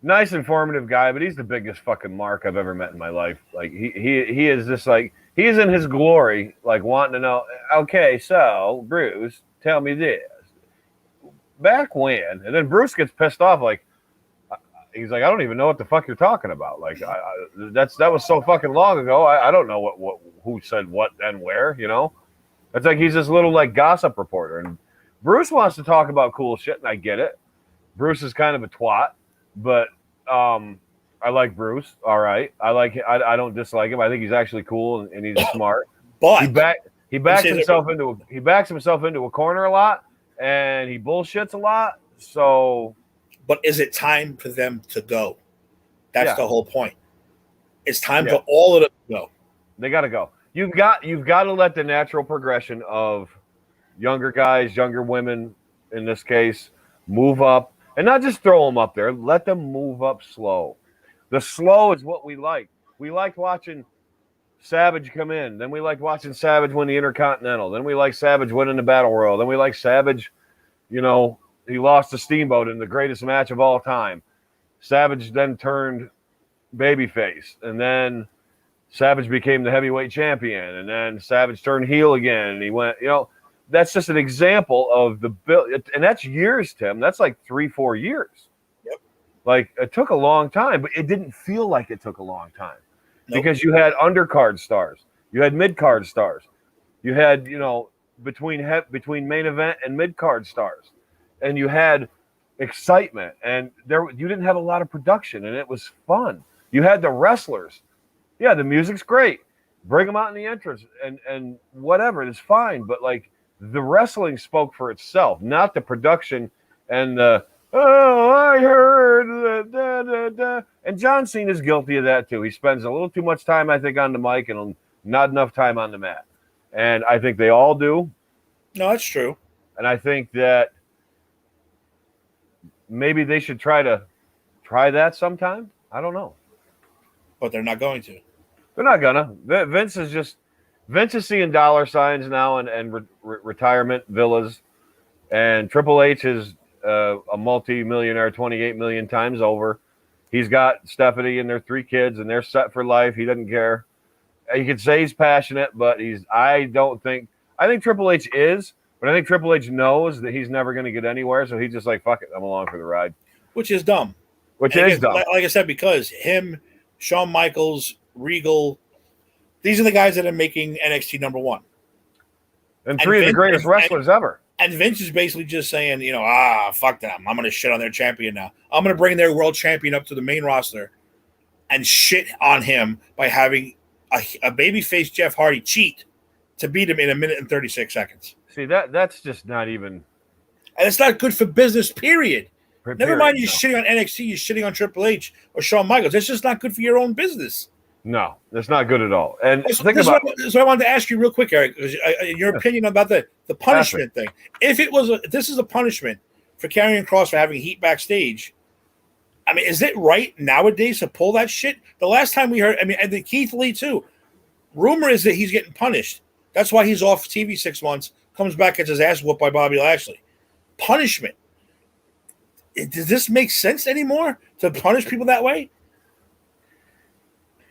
Nice, informative guy, but he's the biggest fucking mark I've ever met in my life. Like he is just like he is in his glory, like wanting to know. Okay, so Bruce, tell me this. Back when, and then Bruce gets pissed off, like he's like, I don't even know what the fuck you're talking about. Like that was so fucking long ago. I don't know what who said what then where. You know, it's like he's this little like gossip reporter, and Bruce wants to talk about cool shit, and I get it. Bruce is kind of a twat. But I like Bruce. All right, I don't dislike him. I think he's actually cool and he's smart. But he backs himself into a corner a lot, and he bullshits a lot. So, but is it time for them to go? That's the whole point. It's time for all of them to go. They got to go. You've got to let the natural progression of younger guys, younger women, in this case, move up. And not just throw them up there. Let them move up slow. The slow is what we like. We liked watching Savage come in. Then we liked watching Savage win the Intercontinental. Then we liked Savage winning the Battle Royal. Then we liked Savage, he lost to Steamboat in the greatest match of all time. Savage then turned babyface. And then Savage became the heavyweight champion. And then Savage turned heel again. And he went, that's just an example of the build, and that's years, Tim. That's like 3-4 years. Yep. Like it took a long time, but it didn't feel like it took a long time because you had undercard stars, you had mid-card stars, you had between main event and mid-card stars, and you had excitement, and you didn't have a lot of production, and it was fun. You had the wrestlers. Yeah, the music's great. Bring them out in the entrance and whatever, it's fine, but like. The wrestling spoke for itself, not the production and the, I heard, and John Cena's guilty of that too. He spends a little too much time, I think, on the mic and not enough time on the mat. And I think they all do. No, that's true. And I think that maybe they should try that sometime. I don't know. But they're not going to. They're not gonna. Vince is seeing dollar signs now and retirement villas, and Triple H is a multi-millionaire 28 million times over. He's got Stephanie and their 3 kids, and they're set for life. He doesn't care. You could say he's passionate, but I think Triple H is, but I think Triple H knows that he's never going to get anywhere, so he's just like, fuck it, I'm along for the ride. Which is dumb. Dumb. Like I said, because him, Shawn Michaels, Regal, these are the guys that are making NXT number 1. And 3 of the greatest wrestlers ever. And Vince is basically just saying, fuck them. I'm going to shit on their champion now. I'm going to bring their world champion up to the main roster and shit on him by having a babyface Jeff Hardy cheat to beat him in 1 minute and 36 seconds. See, that's just not even. And it's not good for business, period. Never mind you shitting on NXT, you're shitting on Triple H or Shawn Michaels. It's just not good for your own business. No, that's not good at all. And this is what I wanted to ask you real quick, Eric. Your opinion about the punishment thing. If this is a punishment for Karrion Kross for having heat backstage, I mean, is it right nowadays to pull that shit? The last time we heard, and the Keith Lee too. Rumor is that he's getting punished. That's why he's off TV 6 months. Comes back, gets his ass whooped by Bobby Lashley. Punishment. Does this make sense anymore to punish people that way?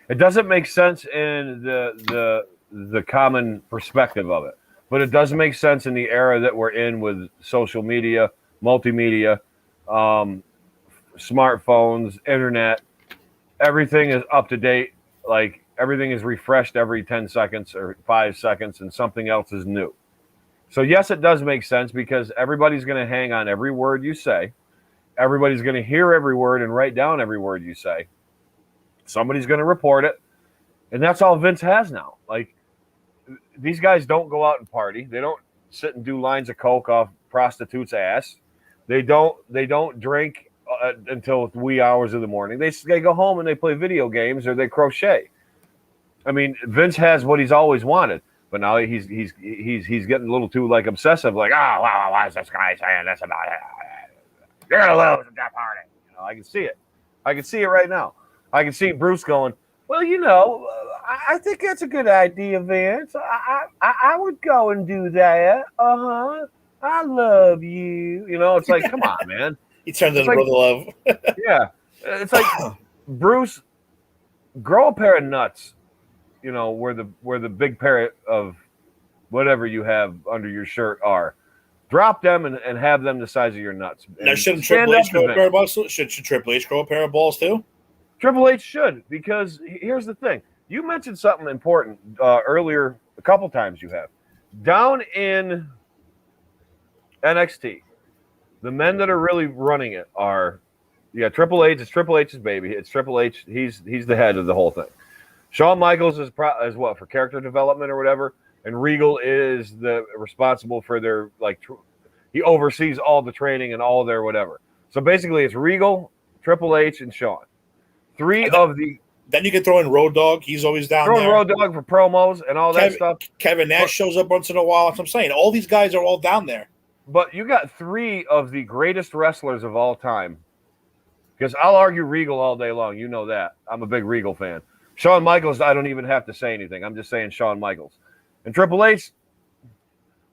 It doesn't make sense in the common perspective of it, but it does make sense in the era that we're in with social media, multimedia, smartphones, internet. Everything is up to date like everything is refreshed every 10 seconds or 5 seconds and something else is new. So yes, it does make sense because everybody's going to hang on every word you say. Everybody's going to hear every word and write down every word you say. Somebody's going to report it. And that's all Vince has now. Like, these guys don't go out and party. They don't sit and do lines of coke off prostitutes' ass. They don't drink until wee hours of the morning. They go home and they play video games or they crochet. I mean, Vince has what he's always wanted, but now he's getting a little too like obsessive. Like, wow, why is this guy saying this about it? You're gonna lose at that party. You know, I can see it. I can see it right now. I can see Bruce going, well, you know, I think that's a good idea, Vince. I would go and do that. I love you. You know, it's like, come on, man. He turns into like, Brother Love. Yeah. It's like, Bruce, grow a pair of nuts, you know, where the big pair of whatever you have under your shirt are. Drop them and have them the size of your nuts. Now, shouldn't Triple H grow a pair of balls? Should Triple H grow a pair of balls too? Triple H should, because here's the thing. You mentioned something important earlier, a couple times you have. Down in NXT, the men that are really running it are, Triple H. It's Triple H's baby. It's Triple H. He's the head of the whole thing. Shawn Michaels is what, for character development or whatever, and Regal is the responsible for their, like, he oversees all the training and all their whatever. So basically, it's Regal, Triple H, and Shawn. Then you can throw in Road Dogg. He's always down there. Road Dogg for promos and all that stuff. Kevin Nash shows up once in a while. That's what I'm saying. All these guys are all down there. But you got 3 of the greatest wrestlers of all time. Because I'll argue Regal all day long. You know that. I'm a big Regal fan. Shawn Michaels, I don't even have to say anything. I'm just saying Shawn Michaels. And Triple H,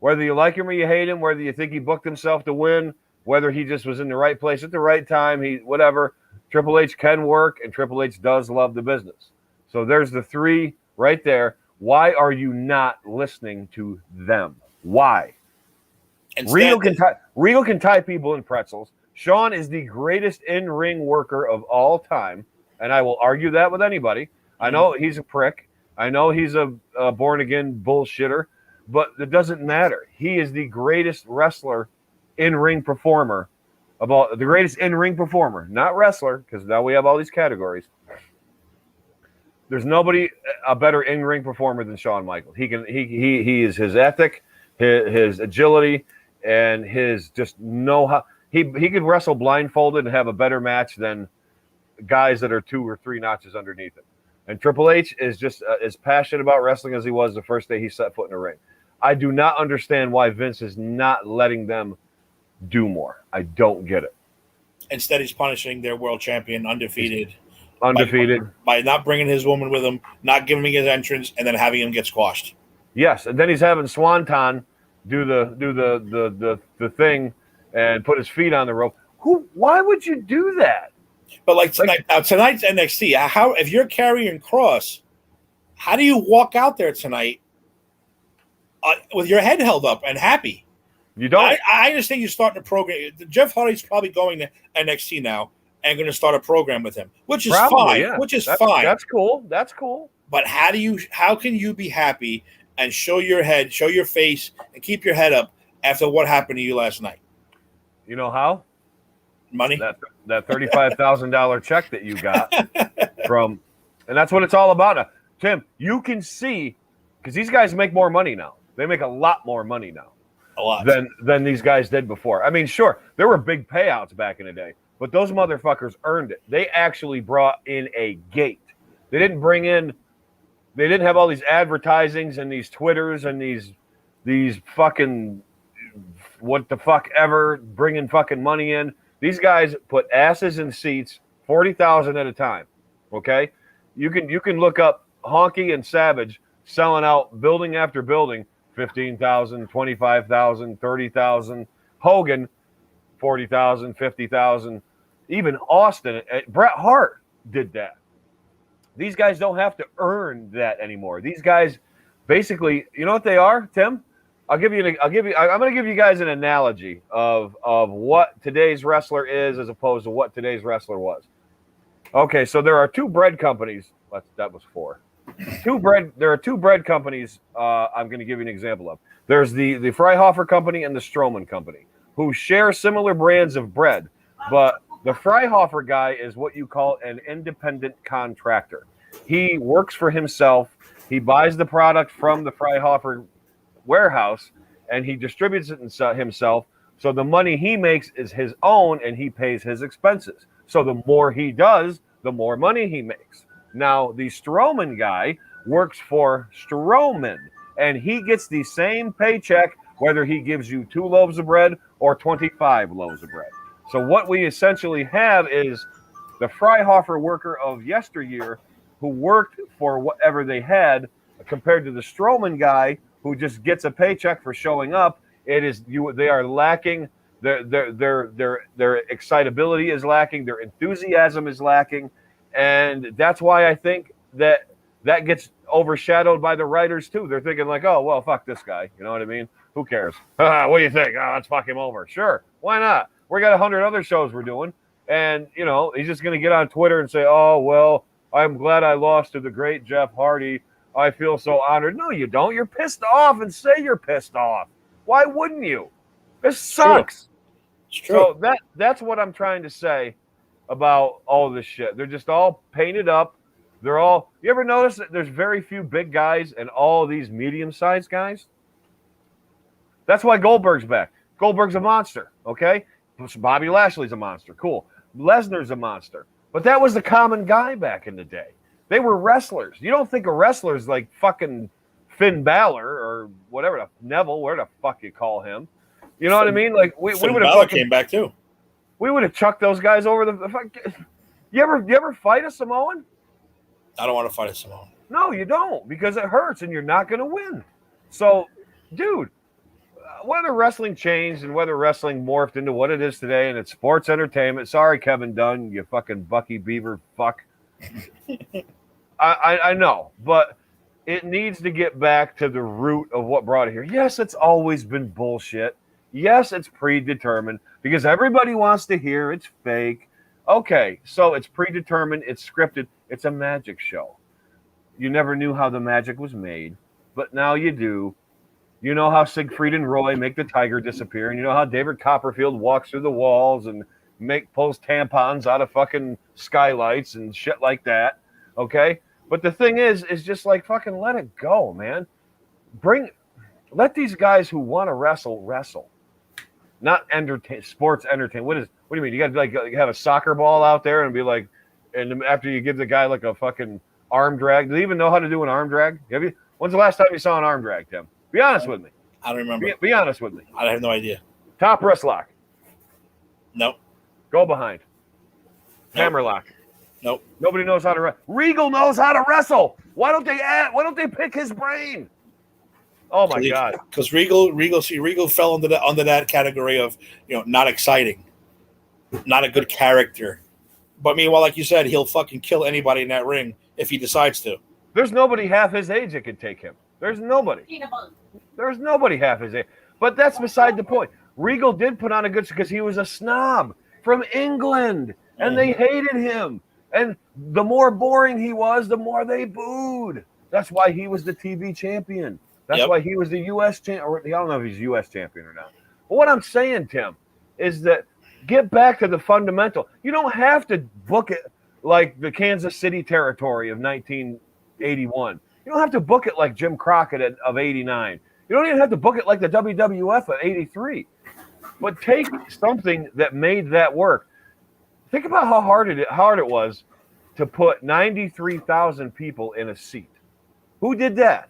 whether you like him or you hate him, whether you think he booked himself to win, whether he just was in the right place at the right time, whatever, Triple H can work, and Triple H does love the business. So there's the 3 right there. Why are you not listening to them? Why? Regal can tie people in pretzels. Shawn is the greatest in-ring worker of all time, and I will argue that with anybody. I know he's a prick. I know he's a born-again bullshitter, but it doesn't matter. He is the greatest wrestler, in-ring performer of all. The greatest in-ring performer, not wrestler, because now we have all these categories. There's nobody a better in-ring performer than Shawn Michaels. He is his ethic, his agility, and his just know-how. He could wrestle blindfolded and have a better match than guys that are 2 or 3 notches underneath him. And Triple H is just as passionate about wrestling as he was the first day he set foot in a ring. I do not understand why Vince is not letting them do more. I don't get it. Instead, he's punishing their world champion, undefeated. By not bringing his woman with him, not giving him his entrance, and then having him get squashed. Yes, and then he's having Swanton do the thing and put his feet on the rope. Why would you do that? But like tonight's NXT, how if you're Karrion Kross, how do you walk out there tonight with your head held up and happy? You don't. I understand you're starting a program. Jeff Hardy's probably going to NXT now and going to start a program with him, which is fine. Yeah. Fine. That's cool. That's cool. But how can you be happy and show your head, show your face, and keep your head up after what happened to you last night? You know how? Money. That $35,000 check that you got from, and that's what it's all about now. Tim, you can see, because these guys make more money now. They make a lot more money now. A lot. Than these guys did before. I mean, sure, there were big payouts back in the day, but those motherfuckers earned it. They actually brought in a gate. They didn't have all these advertisings and these Twitters and these fucking what the fuck ever bringing fucking money in. These guys put asses in seats, 40,000 at a time. Okay, you can look up Honky and Savage selling out building after building, 15,000, 25,000, 30,000. Hogan, 40,000, 50,000. Even Austin, Bret Hart did that. These guys don't have to earn that anymore. These guys, basically, you know what they are, Tim? I'm going to give you guys an analogy of what today's wrestler is as opposed to what today's wrestler was. Okay, so there are 2 bread companies That was 4. There are 2 bread companies. I'm going to give you an example of. There's the Freihofer company and the Stroman company, who share similar brands of bread, but the Freihofer guy is what you call an independent contractor. He works for himself. He buys the product from the Freihofer warehouse, and he distributes it himself. So the money he makes is his own, and he pays his expenses. So the more he does, the more money he makes. Now, the Stroman guy works for Stroman, and he gets the same paycheck whether he gives you 2 loaves of bread or 25 loaves of bread. So what we essentially have is the Freihofer worker of yesteryear who worked for whatever they had, compared to the Stroman guy who just gets a paycheck for showing up. They are lacking. Their excitability is lacking. Their enthusiasm is lacking, and that's why I think that gets overshadowed by the writers too. They're thinking like, oh well, fuck this guy. You know what I mean? Who cares? What do you think? Oh, let's fuck him over. Sure, why not? We got 100 other shows we're doing, and he's just gonna get on Twitter and say, oh well, I'm glad I lost to the great Jeff Hardy. I feel so honored. No, you don't. You're pissed off, and say you're pissed off. Why wouldn't you? This sucks. It's true. So that's what I'm trying to say about all this shit. They're just all painted up. They're all. You ever notice that there's very few big guys and all these medium-sized guys? That's why Goldberg's back. Goldberg's a monster. Okay, Bobby Lashley's a monster. Cool. Lesnar's a monster. But that was the common guy back in the day. They were wrestlers. You don't think of wrestlers like fucking Finn Balor or whatever the Neville, where the fuck you call him. You know what I mean? Like we would have came back too. We would have chucked those guys over the fuck. You ever fight a Samoan? I don't want to fight a Samoan. No, you don't, because it hurts and you're not going to win. So, dude, whether wrestling changed and whether wrestling morphed into what it is today and it's sports entertainment. Sorry, Kevin Dunn, you fucking Bucky Beaver fuck. I know, but it needs to get back to the root of what brought it here. Yes, it's always been bullshit. Yes, it's predetermined because everybody wants to hear it's fake. Okay, so it's predetermined, it's scripted, it's a magic show. You never knew how the magic was made, but now you do. You know how Siegfried and Roy make the tiger disappear, and you know how David Copperfield walks through the walls and pulls tampons out of fucking skylights and shit like that. Okay? But the thing is just like fucking let it go, man. Let these guys who want to wrestle. Not sports entertain. What do you mean? You got to like have a soccer ball out there and be like, and after you give the guy like a fucking arm drag. Do they even know how to do an arm drag? When's the last time you saw an arm drag, Tim? Be honest with me. I don't remember. Be honest with me. I have no idea. Top wrist lock. Nope. Go behind. Nope. Hammer lock. Nope. Nobody knows how to wrestle. Regal knows how to wrestle. Why don't they pick his brain? Oh my God! Because Regal fell under that category of not exciting, not a good character. But meanwhile, like you said, he'll fucking kill anybody in that ring if he decides to. There's nobody half his age that could take him. There's nobody. There's nobody half his age. But that's beside the point. Regal did put on a good because he was a snob from England, and they hated him. And the more boring he was, the more they booed. That's why he was the TV champion. That's why he was the U.S. champion. I don't know if he's U.S. champion or not. But what I'm saying, Tim, is that get back to the fundamental. You don't have to book it like the Kansas City territory of 1981. You don't have to book it like Jim Crockett of 89. You don't even have to book it like the WWF of 83. But take something that made that work. Think about how hard it was to put 93,000 people in a seat. Who did that?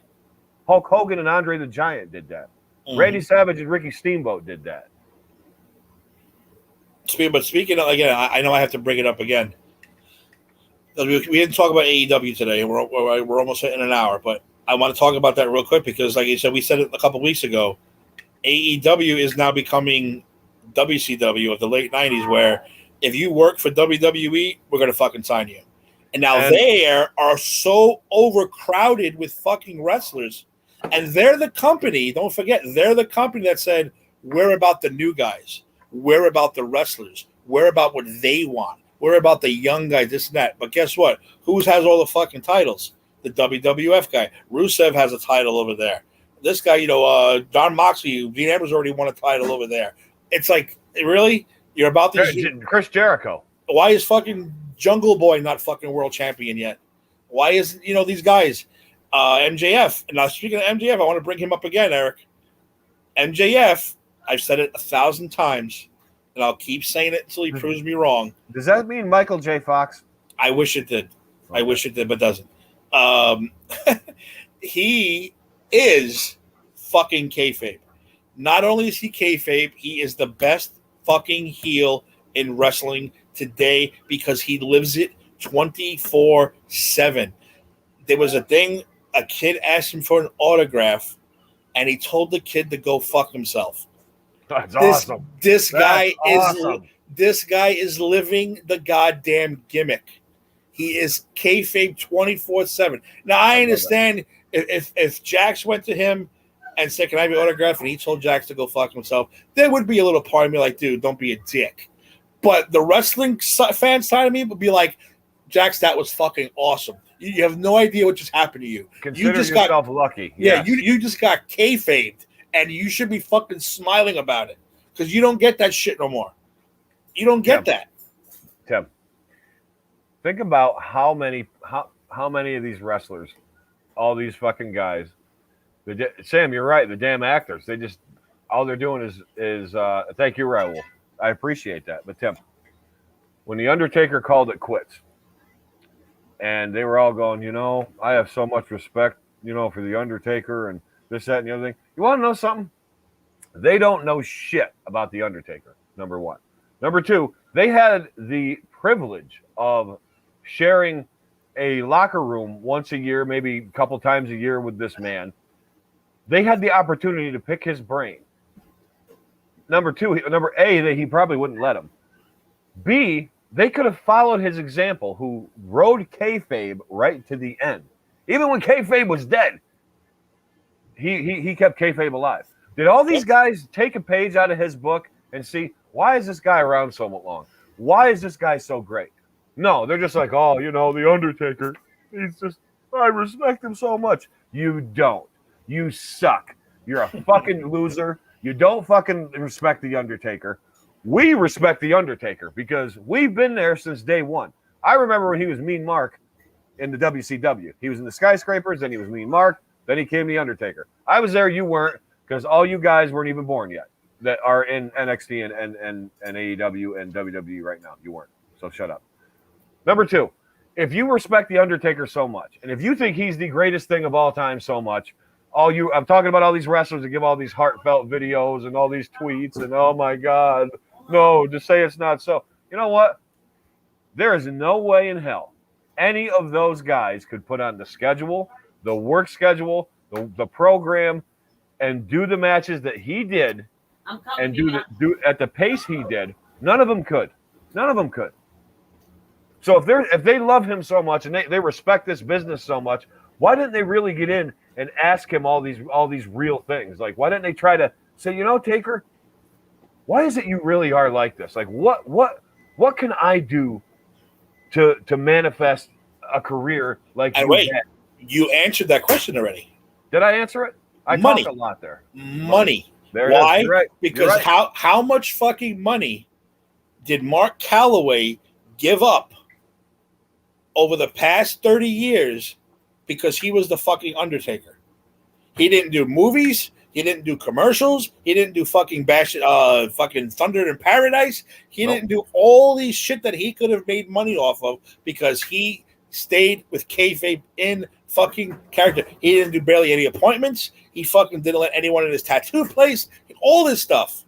Hulk Hogan and Andre the Giant did that. Mm-hmm. Randy Savage and Ricky Steamboat did that. But speaking of, again, I know I have to bring it up again. We didn't talk about AEW today. We're almost hitting an hour, but I want to talk about that real quick because, like you said, we said it a couple weeks ago. AEW is now becoming WCW of the late 90s, where if you work for WWE, we're going to fucking sign you. And now they are so overcrowded with fucking wrestlers. And they're the company, don't forget, they're the company that said, we're about the new guys. We're about the wrestlers. We're about what they want. We're about the young guys, this and that. But guess what? Who has all the fucking titles? The WWF guy. Rusev has a title over there. This guy, Don Moxley, Dean Ambrose already won a title over there. It's like, really? You're about these. Chris Jericho. Why is fucking Jungle Boy not fucking world champion yet? Why is, these guys? MJF. And now, speaking of MJF, I want to bring him up again, Eric. MJF, I've said it 1,000 times, and I'll keep saying it until he proves me wrong. Does that mean Michael J. Fox? I wish it did. Okay. I wish it did, but doesn't. He is fucking kayfabe. Not only is he kayfabe, he is the best fucking heel in wrestling today because he lives it 24/7. There was a thing, a kid asked him for an autograph, and he told the kid to go fuck himself. That's awesome. This guy is living the goddamn gimmick. He is kayfabe 24/7. Now I understand if Jax went to him and said, "Can I have your autograph?" and he told Jax to go fuck himself, there would be a little part of me like, "Dude, don't be a dick." But the wrestling fan side of me would be like, "Jax, that was fucking awesome. You have no idea what just happened to you. Consider yourself lucky." Yeah, you just got kayfabed, and you should be fucking smiling about it because you don't get that shit no more. You don't get that. Tim, think about how many of these wrestlers, all these fucking guys. Sam, you're right. The damn actors, they just all they're doing is thank you, Raul. I appreciate that. But Tim, when the Undertaker called it quits, and they were all going, I have so much respect, for the Undertaker and this, that, and the other thing. You want to know something? They don't know shit about the Undertaker. Number one. Number two, they had the privilege of sharing a locker room once a year, maybe a couple times a year with this man. They had the opportunity to pick his brain. Number A, that he probably wouldn't let him. B, they could have followed his example, who rode kayfabe right to the end. Even when kayfabe was dead, he kept kayfabe alive. Did all these guys take a page out of his book and see, why is this guy around so long? Why is this guy so great? No, they're just like, oh, the Undertaker. I respect him so much. You don't. You suck. You're a fucking loser. You don't fucking respect the Undertaker. We respect the Undertaker because we've been there since day one. I remember when he was Mean Mark in the WCW. He was in the Skyscrapers, then he was Mean Mark, then he came the Undertaker. I was there, you weren't, because all you guys weren't even born yet that are in NXT and AEW and WWE right now. You weren't. So shut up. Number two, if you respect the Undertaker so much, and if you think he's the greatest thing of all time so much, I'm talking about all these wrestlers that give all these heartfelt videos and all these tweets and, oh my God, no, just say it's not so. You know what? There is no way in hell any of those guys could put on the schedule, the work schedule, the program, and do the matches that he did and do at the pace he did. None of them could. None of them could. So if they love him so much and they respect this business so much, why didn't they really get in and ask him all these real things? Like, why didn't they try to say, Taker, why is it you really are like this? Like, what can I do to manifest a career like you had? You answered that question already. Did I answer it? I talked a lot there. Money. There Why? You're right. Because how much fucking money did Mark Calloway give up over the past 30 years because he was the fucking Undertaker? He didn't do movies. He didn't do commercials. He didn't do fucking fucking Thunder in Paradise. He didn't do all these shit that he could have made money off of because he stayed with kayfabe in fucking character. He didn't do barely any appointments. He fucking didn't let anyone in his tattoo place. All this stuff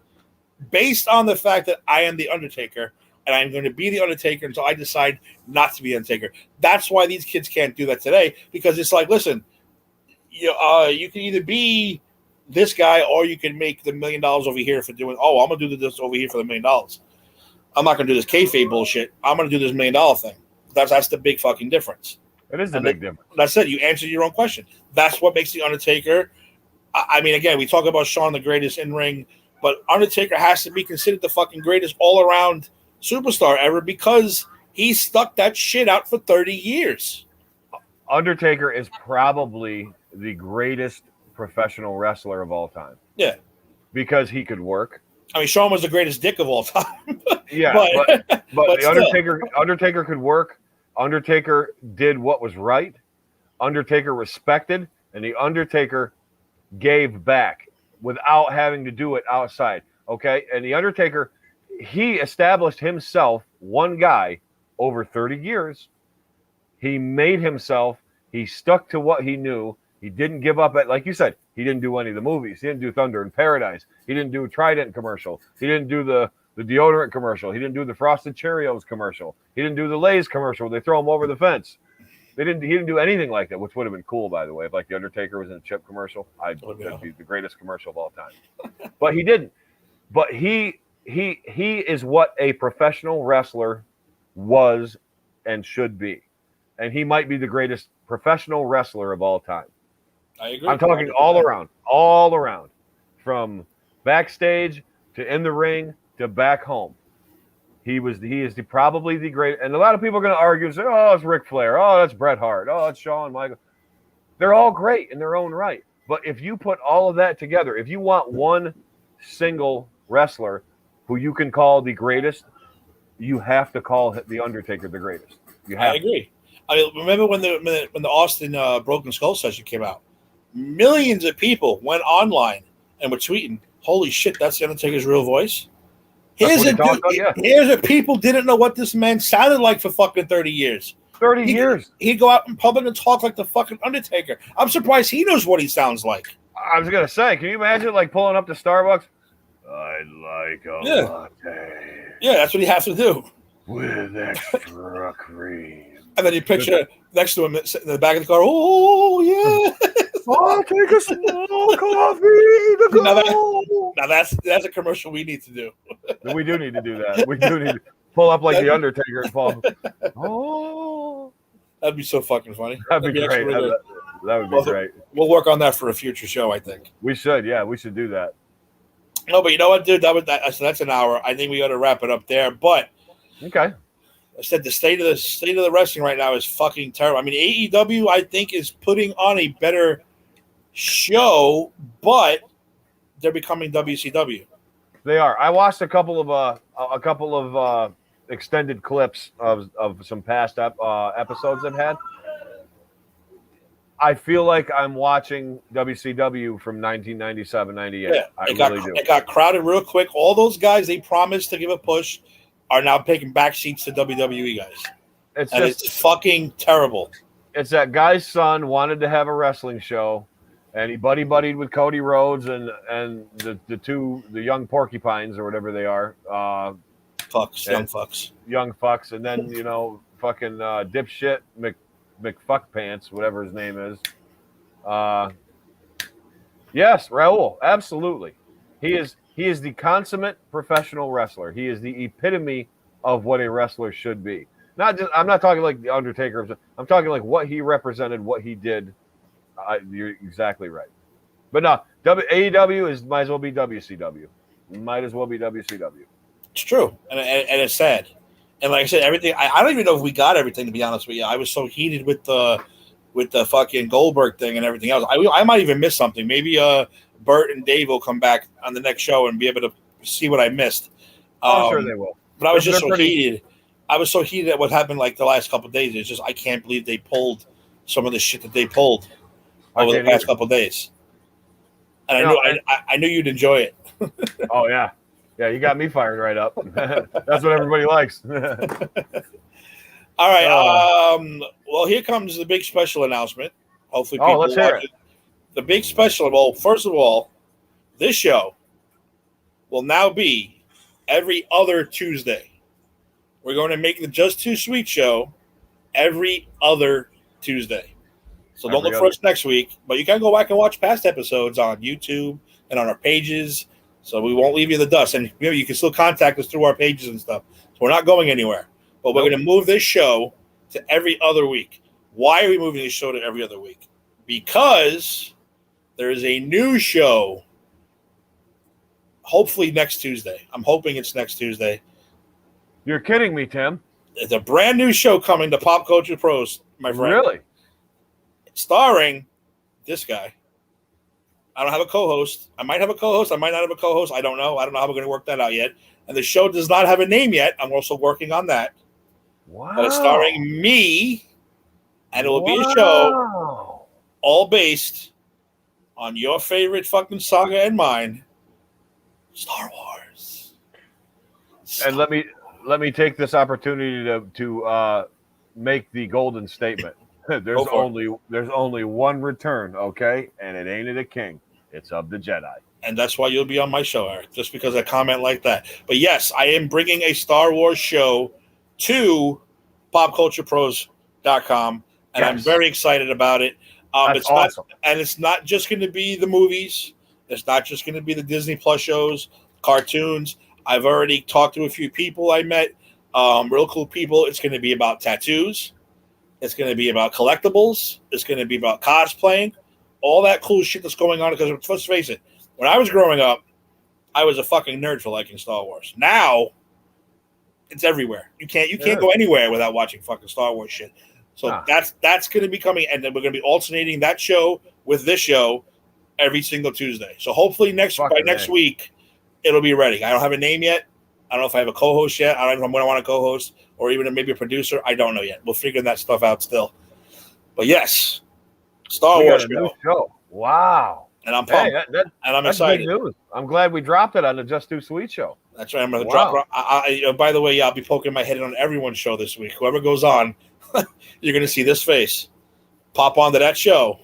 based on the fact that I am the Undertaker and I'm going to be the Undertaker until I decide not to be the Undertaker. That's why these kids can't do that today, because it's like, listen, you can either be this guy or you can make the $1 million over here for doing, I'm going to do this over here for the $1 million. I'm not going to do this kayfabe bullshit. I'm going to do this $1 million thing. That's the big fucking difference. It is the big difference. That's it. You answered your own question. That's what makes the Undertaker. I mean, again, we talk about Shawn, the greatest in ring, but Undertaker has to be considered the fucking greatest all around superstar ever because He stuck that shit out for 30 years. Undertaker is probably the greatest professional wrestler of all time. Yeah. Because he could work. I mean, Shawn was the greatest dick of all time. Yeah, but the Undertaker could work. Undertaker did what was right. Undertaker respected, and the Undertaker gave back without having to do it outside. Okay, and the Undertaker, he established himself, one guy, over 30 years. He made himself. He stuck to what he knew. He didn't give up. Like you said, he didn't do any of the movies. He didn't do Thunder in Paradise. He didn't do a Trident commercial. He didn't do the deodorant commercial. He didn't do the Frosted Cheerios commercial. He didn't do the Lay's commercial where they throw him over the fence. He didn't do anything like that, which would have been cool, by the way. If like the Undertaker was in a chip commercial, that'd be the greatest commercial of all time. But he didn't. But he is what a professional wrestler was and should be. And he might be the greatest professional wrestler of all time. I agree. I'm talking all around, from backstage to in the ring to back home. He is probably the great. And a lot of people are going to argue and say, "Oh, it's Ric Flair. Oh, that's Bret Hart. Oh, it's Shawn Michaels." They're all great in their own right. But if you put all of that together, if you want one single wrestler who you can call the greatest, you have to call the Undertaker the greatest. I agree. I mean, remember when the Austin Broken Skull session came out? Millions People went online and were tweeting, "Holy shit, that's the Undertaker's real voice." Here's a people didn't know what this man sounded like for fucking 30 years. 30 years. He'd go out in public and talk like the fucking Undertaker. I'm surprised he knows what he sounds like. I was gonna say, can you imagine like pulling up to Starbucks? I'd like a latte. Yeah, that's what he has to do. With extra cream. And then you picture next to him sitting in the back of the car. Oh yeah. I'll take a small coffee to go. Now that's a commercial we need to do. We do need to do that. We do need to pull up like the Undertaker and fall. Oh, that'd be so fucking funny. That'd be great. That would be great. We'll work on that for a future show, I think. We should. Yeah, we should do that. No, but you know what, dude? So that's an hour. I think we got to wrap it up there. But okay. I said the state of the wrestling right now is fucking terrible. I mean, AEW I think is putting on a better show, but they're becoming WCW. They are. I watched a couple of extended clips of some past episodes they've had. I feel like I'm watching WCW from 1997, 98. Yeah, I really do. It got crowded real quick. All those guys they promised to give a push are now taking back seats to WWE guys. It's fucking terrible. It's that guy's son wanted to have a wrestling show, and he buddied with Cody Rhodes and the young porcupines or whatever they are. Young fucks, and then fucking dipshit McFuckpants, whatever his name is. Yes, Raul, absolutely. He is the consummate professional wrestler. He is the epitome of what a wrestler should be. I'm not talking like the Undertaker. I'm talking like what he represented, what he did. You're exactly right. But no, AEW might as well be WCW. Might as well be WCW. It's true, and it's sad. And like I said, everything. I don't even know if we got everything, to be honest with you. I was so heated with the fucking Goldberg thing and everything else. I might even miss something. Maybe Bert and Dave will come back on the next show and be able to see what I missed. I'm sure they will. But I was just so heated. I was so heated at what happened like the last couple of days. It's just I can't believe they pulled some of the shit that they pulled over the past couple of days. And I knew you'd enjoy it. Oh yeah. Yeah, you got me fired right up. That's what everybody likes. All right. Well, here comes the big special announcement. Hopefully, people let's hear it. The big special. Well, first of all, this show will now be every other Tuesday. We're going to make the Just Too Sweet show every other Tuesday. So don't look for us next week, but you can go back and watch past episodes on YouTube and on our pages. So we won't leave you in the dust. And you can still contact us through our pages and stuff. So we're not going anywhere. But we're going to move this show to every other week. Why are we moving this show to every other week? Because there is a new show hopefully next Tuesday. I'm hoping it's next Tuesday. You're kidding me, Tim. It's a brand new show coming to Pop Culture Pros, my friend. Really? Starring this guy. I don't have a co-host. I might have a co-host. I might not have a co-host. I don't know. I don't know how we're going to work that out yet. And the show does not have a name yet. I'm also working on that. Wow. But it's starring me, and it will be a show all based on your favorite fucking saga and mine, Star Wars. And let me take this opportunity to make the golden statement. There's only one return, okay? And it ain't of the king. It's of the Jedi. And that's why you'll be on my show, Eric, just because I comment like that. But yes, I am bringing a Star Wars show to popculturepros.com, and I'm very excited about it. That's awesome. It's not just going to be the movies. It's not just going to be the Disney Plus shows, cartoons. I've already talked to a few people I met, real cool people. It's going to be about tattoos. It's going to be about collectibles. It's going to be about cosplaying, all that cool shit that's going on. Because let's face it, when I was growing up, I was a fucking nerd for liking Star Wars. Now, it's everywhere. You can't go anywhere without watching fucking Star Wars shit. So that's going to be coming, and then we're going to be alternating that show with this show every single Tuesday. So hopefully next week, it'll be ready. I don't have a name yet. I don't know if I have a co-host yet. I don't know if I'm going to want a co-host or even maybe a producer. I don't know yet. We'll figure that stuff out still. But yes, Star Wars show. Wow. And I'm pumped. And I'm excited. Big news. I'm glad we dropped it on the Just Too Sweet show. That's right. I'm going to drop it. By the way, I'll be poking my head on everyone's show this week. Whoever goes on, you're going to see this face pop onto that show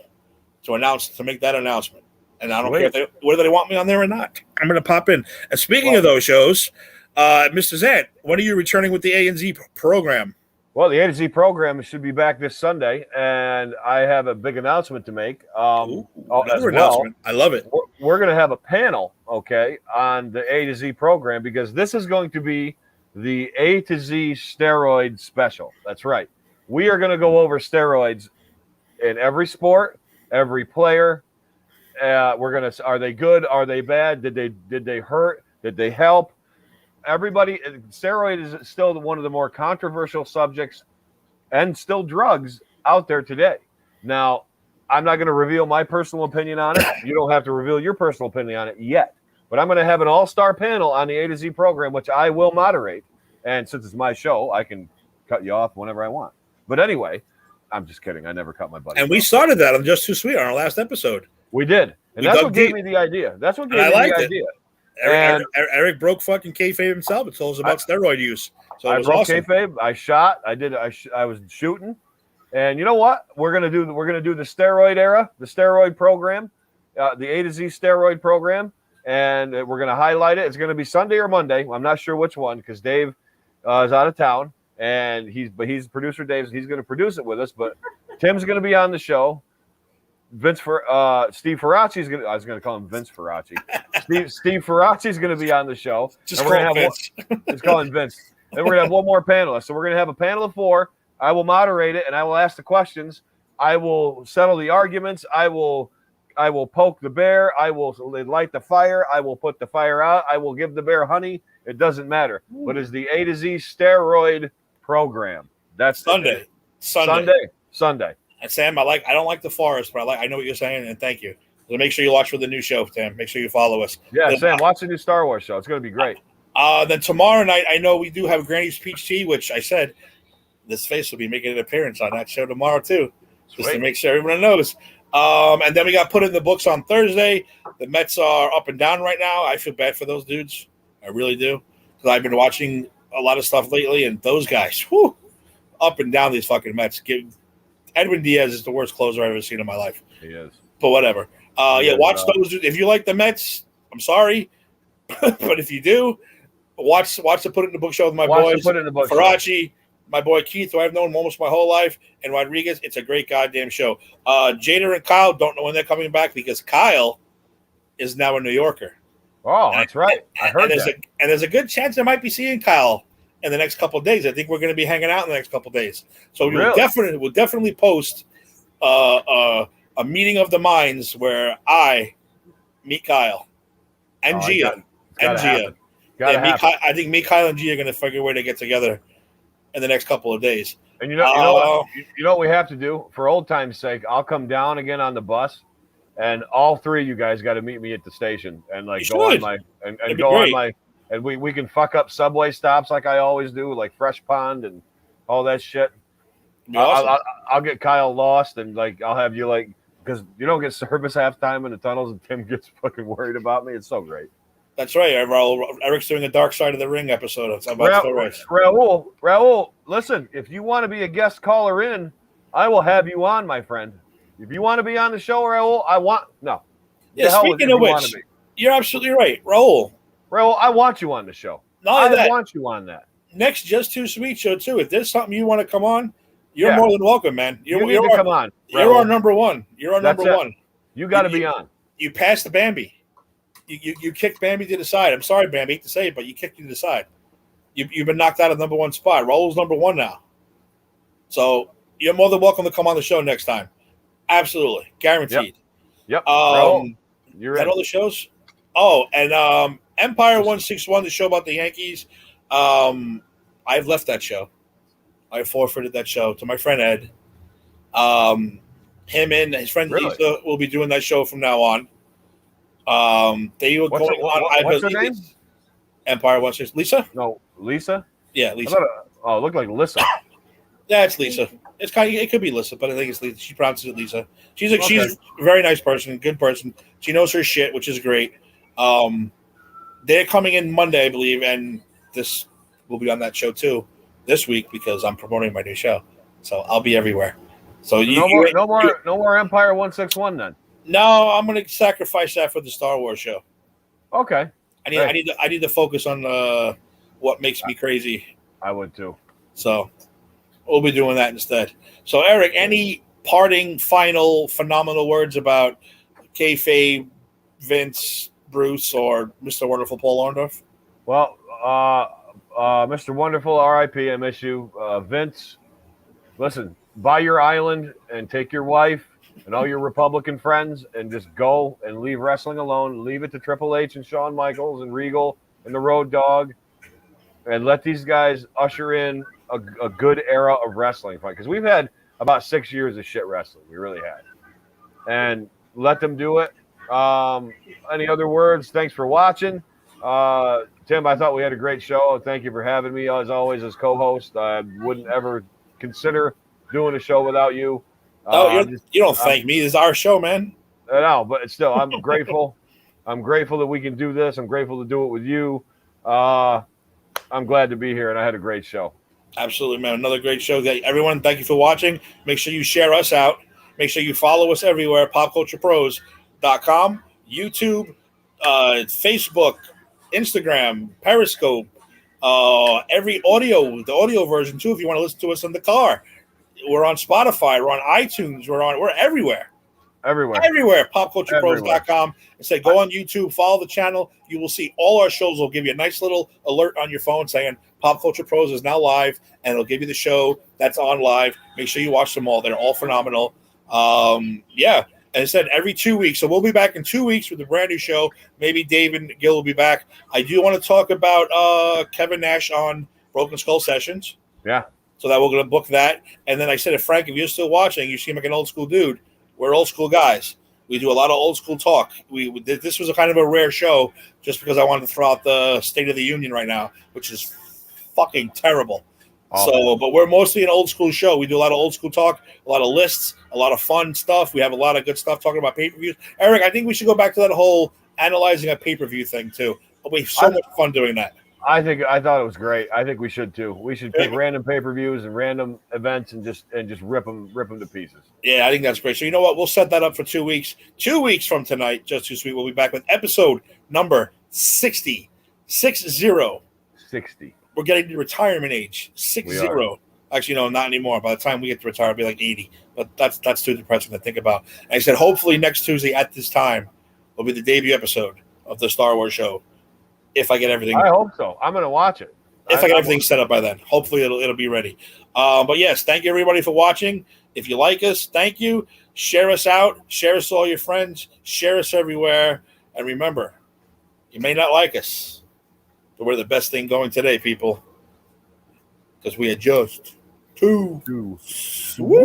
to make that announcement. And I don't care whether they want me on there or not. I'm going to pop in. And speaking of those shows, Mr. Zant, when are you returning with the A and Z program? Well, the A to Z program should be back this Sunday, and I have a big announcement to make. Announcement. I love it. We're going to have a panel, on the A to Z program, because this is going to be the A to Z steroid special. That's right. We are going to go over steroids in every sport, every player. Are they good? Are they bad? Did they hurt? Did they help? Everybody, steroid is still one of the more controversial subjects and still drugs out there today. Now, I'm not going to reveal my personal opinion on it. You don't have to reveal your personal opinion on it yet. But I'm going to have an all-star panel on the A to Z program, which I will moderate. And since it's my show, I can cut you off whenever I want. But anyway, I'm just kidding. I never cut my buddy. And we started that on Just Too Sweet on our last episode. We did. And that's what gave me the idea. That's what gave me the idea. Eric broke fucking kayfabe himself. It told us about steroid use. So it was awesome. Kayfabe. I shot. I was shooting. And you know what? We're gonna do the steroid era, the steroid program, the A to Z steroid program, and we're gonna highlight it. It's gonna be Sunday or Monday. I'm not sure which one because Dave is out of town, and he's producer Dave. He's gonna produce it with us. But Tim's gonna be on the show. Steve Faraci's gonna. I was gonna call him Vince Faraci. Steve Faraci's gonna be on the show. Just call him Vince. Let's call him Vince. Then we're gonna have one more panelist. So we're gonna have a panel of 4. I will moderate it, and I will ask the questions. I will settle the arguments. I will poke the bear. I will light the fire. I will put the fire out. I will give the bear honey. It doesn't matter. But it's the A to Z steroid program. That's Sunday. And Sam, I don't like the forest, but I know what you're saying, and thank you. So make sure you watch for the new show, Sam. Make sure you follow us. Yeah, Sam, watch the new Star Wars show. It's going to be great. Then tomorrow night, I know we do have Granny's Peach Tea, which I said this face will be making an appearance on that show tomorrow too, just to make sure everyone knows. And then we got put in the books on Thursday. The Mets are up and down right now. I feel bad for those dudes. I really do, because I've been watching a lot of stuff lately, and those guys, up and down these fucking Mets. Edwin Diaz is the worst closer I've ever seen in my life. He is. But whatever. Watch those. If you like the Mets, I'm sorry. But if you do, watch the Put It in the Book show with my boys. Faraci, my boy Keith, who I've known almost my whole life, and Rodriguez. It's a great goddamn show. Jada and Kyle don't know when they're coming back because Kyle is now a New Yorker. Oh, that's right. I heard that. And there's a good chance I might be seeing Kyle in the next couple of days. I think we're going to be hanging out in the next couple of days. So we'll definitely post a meeting of the minds where I meet Kyle and Gia. I think me, Kyle, and Gia are going to figure a way to get together in the next couple of days. And you know what we have to do for old time's sake. I'll come down again on the bus, and all three of you guys got to meet me at the station and like go on my and go on my and we can fuck up subway stops like I always do, like Fresh Pond and all that shit. Awesome. I'll get Kyle lost and like I'll have you like because you don't get service half time in the tunnels and Tim gets fucking worried about me. It's so great. That's right. Eric's doing a Dark Side of the Ring episode. It's about Raul, listen, if you want to be a guest caller in, I will have you on, my friend. If you want to be on the show, Raul, Yeah, speaking of which, you're absolutely right. Raul, I want you on the show. I want you on that. Next Just Too Sweet show, too. If there's something you want to come on, you're more than welcome, man. You need to come on. You're our number one. You're our number one. You got to be on. You passed the Bambi. You kicked Bambi to the side. I'm sorry, Bambi, I hate to say it, but you kicked you to the side. You've been knocked out of number one spot. Raul's number one now. So you're more than welcome to come on the show next time. Absolutely. Guaranteed. Yep. You're at all the shows? Oh, and Empire 161, the show about the Yankees. I've left that show. I forfeited that show to my friend Ed. Him and his friend Lisa will be doing that show from now on. They were going on. What's her name? Empire 161. Lisa? No, Lisa? Yeah, Lisa. It looked like Lisa. Yeah, it's Lisa. It could be Lisa, but I think it's Lisa. She pronounces it Lisa. She's a very nice person, good person. She knows her shit, which is great. They're coming in Monday, I believe, and this will be on that show too this week because I'm promoting my new show. So I'll be everywhere. So no more Empire 161 then. No, I'm going to sacrifice that for the Star Wars show. Okay. I need to focus on what makes me crazy. I would too. So we'll be doing that instead. So Eric, any parting, final, phenomenal words about kayfabe, Vince, Bruce, or Mr. Wonderful Paul Orndorff? Well, Mr. Wonderful, R.I.P. I miss you, Vince. Listen, buy your island and take your wife and all your Republican friends and just go and leave wrestling alone. Leave it to Triple H and Shawn Michaels and Regal and the Road Dogg, and let these guys usher in a good era of wrestling fight. Because we've had about 6 years of shit wrestling. We really had. And let them do it. Any other words? Thanks for watching. Tim, I thought we had a great show. Thank you for having me, as always, as co-host. I wouldn't ever consider doing a show without you. You don't thank me. This is our show, man. I know, but still, I'm grateful. I'm grateful that we can do this. I'm grateful to do it with you. I'm glad to be here, and I had a great show. Absolutely, man. Another great show. Everyone, thank you for watching. Make sure you share us out. Make sure you follow us everywhere, popculturepros.com, YouTube, Facebook, Instagram, Periscope, the audio version, too, if you want to listen to us in the car. We're on Spotify. We're on iTunes. We're everywhere. Everywhere. Popculturepros.com. And say, go on YouTube, follow the channel. You will see all our shows. It'll give you a nice little alert on your phone saying Pop Culture Pros is now live, and it'll give you the show that's on live. Make sure you watch them all. They're all phenomenal. Yeah. And I said every 2 weeks. So we'll be back in 2 weeks with a brand new show. Maybe Dave and Gil will be back. I do want to talk about Kevin Nash on Broken Skull Sessions. Yeah. So that we're going to book that. And then I said, Frank, if you're still watching, you seem like an old school dude. We're old school guys. We do a lot of old school talk. This was a kind of a rare show just because I wanted to throw out the State of the Union right now, which is fucking terrible. So, but we're mostly an old school show. We do a lot of old school talk, a lot of lists, a lot of fun stuff. We have a lot of good stuff talking about pay-per-views. Eric, I think we should go back to that whole analyzing a pay-per-view thing too. We have so much fun doing that. I thought it was great. I think we should too. We should pick random pay-per-views and random events and just rip them to pieces. Yeah, I think that's great. So you know what? We'll set that up for 2 weeks. 2 weeks from tonight, Just Too Sweet, we'll be back with episode number 60. 60. We're getting to retirement age. 60. Actually, no, not anymore. By the time we get to retire, I'll be like 80. But that's too depressing to think about. And I said, hopefully next Tuesday at this time will be the debut episode of the Star Wars show. If I get everything. I hope so. I'm going to watch it. If I get everything set up by then. Hopefully it'll be ready. But yes, thank you everybody for watching. If you like us, thank you. Share us out. Share us to all your friends. Share us everywhere. And remember, you may not like us, but we're the best thing going today, people. because we are just too Two. sweet.